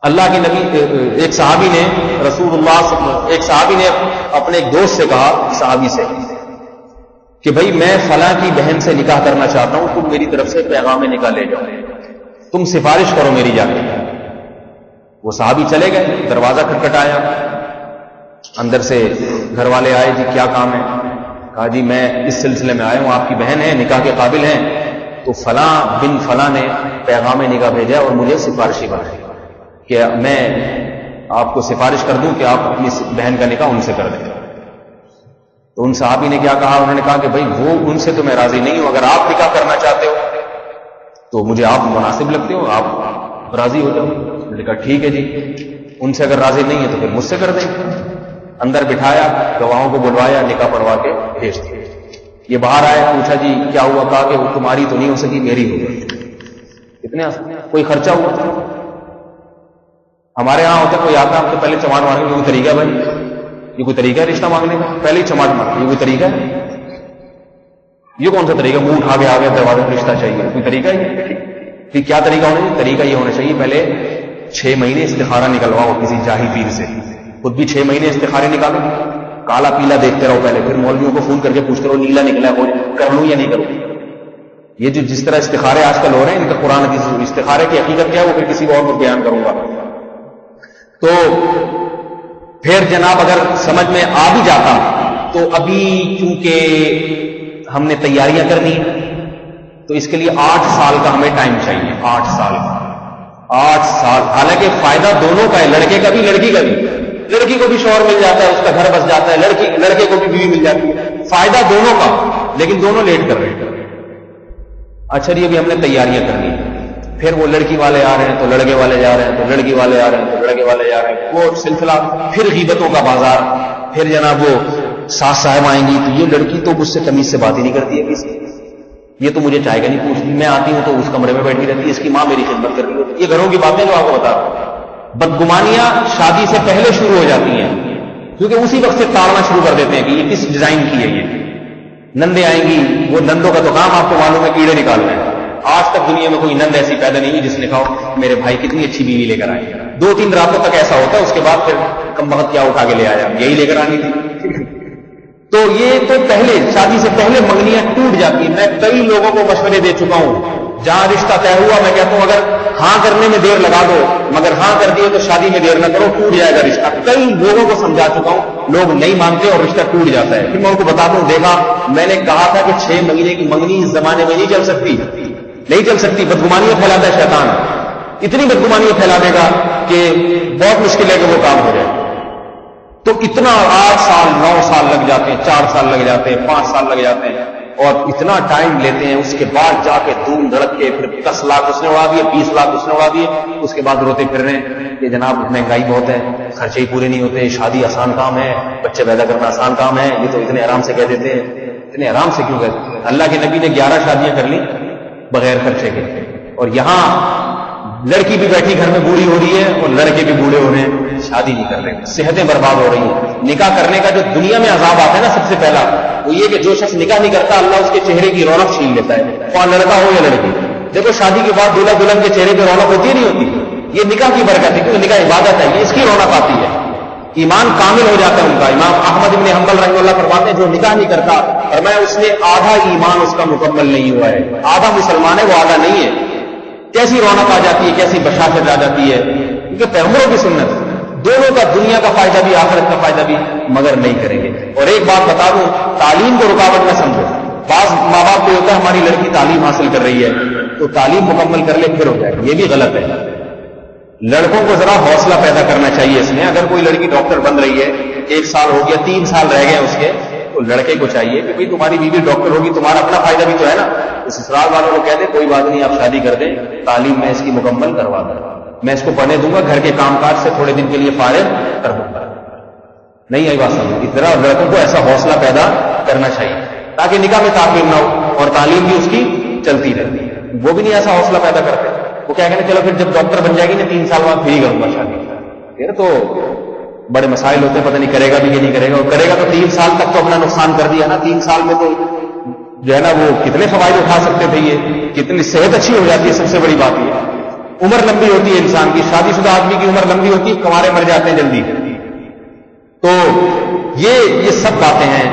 اللہ کے نبی ایک صحابی نے اپنے ایک دوست سے کہا, صحابی سے, کہ بھائی میں فلاں کی بہن سے نکاح کرنا چاہتا ہوں, تم میری طرف سے پیغام نکاح لے جاؤ, تم سفارش کرو میری جا کے. وہ صحابی چلے گئے, دروازہ کھٹکھٹایا, اندر سے گھر والے آئے, جی کیا کام ہے. کہا جی میں اس سلسلے میں آیا ہوں, آپ کی بہن ہے, نکاح کے قابل ہیں, تو فلاں بن فلاں نے پیغام نکاح بھیجا اور مجھے سفارشی بنائی کہ میں آپ کو سفارش کر دوں کہ آپ اپنی بہن کا نکاح ان سے کر دیں. تو ان صحابی نے کیا کہا, انہوں نے کہا کہ بھائی وہ ان سے تو میں راضی نہیں ہوں, اگر آپ نکاح کرنا چاہتے ہو تو مجھے آپ مناسب لگتے ہو, آپ راضی ہو جاؤ. نے کہا ٹھیک ہے جی, ان سے اگر راضی نہیں ہے تو پھر مجھ سے کر دیں. اندر بٹھایا, گواہوں کو بلوایا, نکاح پڑھوا کے بھیج دیا. یہ باہر آئے, پوچھا جی کیا ہوا. کہا کہ وہ تمہاری تو نہیں ہو سکی, میری ہو گئی. کتنے کوئی خرچہ ہوا تھا. ہمارے ہاں ہوتا کوئی آتا ہم تو پہلے چماٹ مارنے کا کوئی طریقہ ہے بھائی, یہ کوئی طریقہ ہے رشتہ مانگنے کا, پہلے ہی چماٹ مارنا, یہ کوئی طریقہ ہے. یہ کون سا طریقہ, منہ اٹھا کے آ گیا دروازے میں رشتہ چاہیے, کوئی طریقہ ہے. پھر کیا طریقہ ہونا چاہیے, طریقہ یہ ہونا چاہیے پہلے 6 مہینے استخارہ نکلواؤ کسی جاہل پیر سے, خود بھی 6 مہینے استخارے نکالو, کالا پیلا دیکھتے رہو پہلے, پھر مولویوں کو فون کر کے پوچھتے رہو نیلا نکلا ہے, کر لوں یا نہیں کروں. یہ جو جس طرح استخارے آج کل ہو رہے ہیں ان کا قرآن کی استخارے کی حقیقت کیا ہے وہ پھر کسی اور کو بیان کروں گا. تو پھر جناب اگر سمجھ میں آ بھی جاتا تو ابھی چونکہ ہم نے تیاریاں کرنی تو اس کے لیے 8 سال کا ہمیں ٹائم چاہیے. 8 سال. حالانکہ فائدہ دونوں کا ہے, لڑکے کا بھی لڑکی کا بھی. لڑکی کو بھی شوہر مل جاتا ہے, اس کا گھر بس جاتا ہے, لڑکے کو بھی بیوی مل جاتی ہے, فائدہ دونوں کا, لیکن دونوں لیٹ کر رہے ہیں. اچھا جی ابھی ہم نے تیاریاں کرنی, پھر وہ لڑکی والے آ رہے ہیں تو لڑکے والے جا رہے ہیں, تو لڑکی والے آ رہے ہیں تو لڑکے والے جا رہے ہیں, وہ سلسلہ. پھر غیبتوں کا بازار, پھر جناب وہ ساس صاحب آئیں گی تو یہ لڑکی تو مجھ سے تمیز سے بات ہی نہیں کرتی ہے کسی, یہ تو مجھے چائے کا نہیں پوچھتی, میں آتی ہوں تو اس کمرے میں بیٹھی رہتی ہے, اس کی ماں میری خدمت کر رہی ہوتی. یہ گھروں کی باتیں جو آپ کو بتا رہا ہوں. بدگمانیاں شادی سے پہلے شروع ہو جاتی ہیں, کیونکہ اسی وقت سے تاڑنا شروع کر دیتے ہیں کہ یہ کس ڈیزائن کی ہے. یہ نندیں آئیں گی, وہ نندوں کا تو کام آپ کو معلوم ہے کیڑے نکالنا ہے. آج تک دنیا میں کوئی نند ایسی پیدا نہیں ہوئی جس نے کہا میرے بھائی کتنی اچھی بیوی لے کر آئے. 2-3 راتوں تک ایسا ہوتا ہے, اس کے بعد پھر کم وقت کیا اٹھا کے لے آیا, یہی لے کر آنی تھی. تو یہ تو پہلے شادی سے پہلے منگنیاں ٹوٹ جاتی ہیں. میں کئی لوگوں کو مشورے دے چکا ہوں, جہاں رشتہ طے ہوا میں کہتا ہوں اگر ہاں کرنے میں دیر لگا دو, مگر ہاں کر دیے تو شادی میں دیر نہ کرو, ٹوٹ جائے گا رشتہ. کئی لوگوں کو سمجھا چکا ہوں, لوگ نہیں مانتے اور رشتہ ٹوٹ جاتا ہے. پھر میں ان کو بتاتا ہوں, دیکھا میں نے کہا تھا کہ 6 مہینے کی منگنی اس زمانے میں نہیں چل سکتی, نہیں چل سکتی. بدگمانیاں پھیلاتا ہے شیطان, اتنی بدگمانیاں پھیلا دے گا کہ بہت مشکل ہے کہ وہ کام ہو جائے. تو اتنا 8 سال 9 سال لگ جاتے ہیں, 4 سال لگ جاتے ہیں, 5 سال لگ جاتے ہیں, اور اتنا ٹائم لیتے ہیں. اس کے بعد جا کے دھوم دھڑک کے پھر 10 لاکھ اس نے اڑا دیے, 20 لاکھ اس نے اڑا دیے. اس کے بعد روتے پھر رہے ہیں کہ جناب مہنگائی بہت ہے, خرچے ہی پورے نہیں ہوتے, شادی آسان کام ہے, بچے پیدا کرنا آسان کام ہے, یہ تو اتنے آرام سے کہہ دیتے ہیں. اتنے آرام سے کیوں کہتے ہیں؟ اللہ کے نبی نے 11 شادیاں کر لی بغیر خرچے کے, اور یہاں لڑکی بھی بیٹھی گھر میں بوڑھی ہو رہی ہے اور لڑکے بھی بوڑھے ہو رہے ہیں, شادی نہیں کر رہے, صحتیں برباد ہو رہی ہیں. نکاح کرنے کا جو دنیا میں عذاب آتا ہے نا سب سے پہلا وہ یہ کہ جو شخص نکاح نہیں کرتا اللہ اس کے چہرے کی رونق چھین لیتا ہے, خواہ لڑکا ہو یا لڑکی. دیکھو شادی کے بعد دولہا دلہن کے چہرے پہ رونق ہوتی ہے نہیں ہوتی, یہ نکاح کی برکت ہے, کیونکہ نکاح عبادت ہے, یہ اس کی رونق آتی ہے. ایمان کامل ہو جاتا ہے ان کا. امام احمد بن حنبل رحمہ اللہ فرماتے ہیں جو نکاح نہیں کرتا اور میں اس نے آدھا ایمان اس کا مکمل نہیں ہوا ہے, آدھا مسلمان ہے وہ آدھا نہیں ہے. کیسی رونق آ جاتی ہے, کیسی بشاشت آ جاتی ہے, کیونکہ پیغمبروں کی سنت, دونوں کا دنیا کا فائدہ بھی آخرت کا فائدہ بھی, مگر نہیں کریں گے. اور ایک بات بتا دوں, تعلیم کو رکاوٹ نہ سمجھو. بعض ماں باپ کو ہوتا ہے ہماری لڑکی تعلیم حاصل کر رہی ہے تو تعلیم مکمل کر لے پھر ہو جائے, یہ بھی غلط ہے. لڑکوں کو ذرا حوصلہ پیدا کرنا چاہیے اس میں. اگر کوئی لڑکی ڈاکٹر بن رہی ہے, 1 سال ہو گیا, 3 سال رہ گئے اس کے, تو لڑکے کو چاہیے کہ بھئی تمہاری بیوی ڈاکٹر ہوگی، تمہارا اپنا فائدہ بھی تو ہے نا، تو سسرال والوں کو کہہ دے کوئی بات نہیں، آپ شادی کر دیں، تعلیم میں اس کی مکمل کروا دوں، میں اس کو پڑھنے دوں گا، گھر کے کام کاج سے تھوڑے دن کے لیے فارغ کر دوں گا. نہیں آئی بات سمجھ؟ اس طرح لڑکوں کو ایسا حوصلہ پیدا کرنا چاہیے تاکہ نکاح میں تاخیر نہ ہو اور تعلیم بھی اس کی چلتی رہتی ہے. وہ بھی نہیں ایسا حوصلہ پیدا کرتے، وہ کیا کہنے چلو پھر جب ڈاکٹر بن جائے گی نا 3 سال بعد پھر ہی کروں گا شادی. پھر تو بڑے مسائل ہوتے ہیں، پتہ نہیں کرے گا بھی کہ نہیں کرے گا، اور کرے گا تو 3 سال تک تو اپنا نقصان کر دیا نا. 3 سال میں تو جو ہے نا وہ کتنے فوائد اٹھا سکتے تھے، یہ کتنی صحت اچھی ہو جاتی ہے. سب سے بڑی بات یہ عمر لمبی ہوتی ہے انسان کی، شادی شدہ آدمی کی عمر لمبی ہوتی ہے، کنوارے مر جاتے ہیں جلدی. تو یہ سب باتیں ہیں.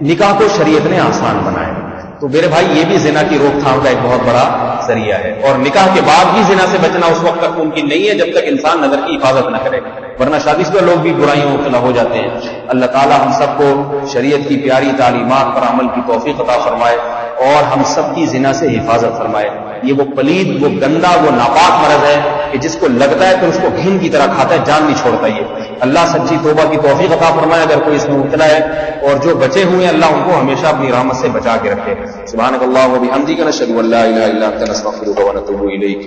نکاح کو شریعت نے آسان بنایا. تو میرے بھائی یہ بھی زنا کی روک تھام کا ایک بہت بڑا ذریعہ ہے، اور نکاح کے بعد بھی زنا سے بچنا اس وقت تک ممکن نہیں ہے جب تک انسان نظر کی حفاظت نہ کرے، ورنہ شادی شدہ لوگ بھی برائیوں میں مبتلا ہو جاتے ہیں. اللہ تعالی ہم سب کو شریعت کی پیاری تعلیمات پر عمل کی توفیق عطا فرمائے اور ہم سب کی زنا سے حفاظت فرمائے. یہ وہ پلید، وہ گندا، وہ ناپاک مرض ہے کہ جس کو لگتا ہے پھر اس کو گھین کی طرح کھاتا ہے، جان نہیں چھوڑتا. یہ اللہ سچی توبہ کی توفیق عطا فرمائے اگر کوئی اس میں مبتلا ہے، اور جو بچے ہوئے ہیں اللہ ان کو ہمیشہ اپنی رحمت سے بچا کے رکھے. سبحانک اللہم و بحمدک، نشہد ان لا الہ الا انت، نستغفرک و نتوب الیک.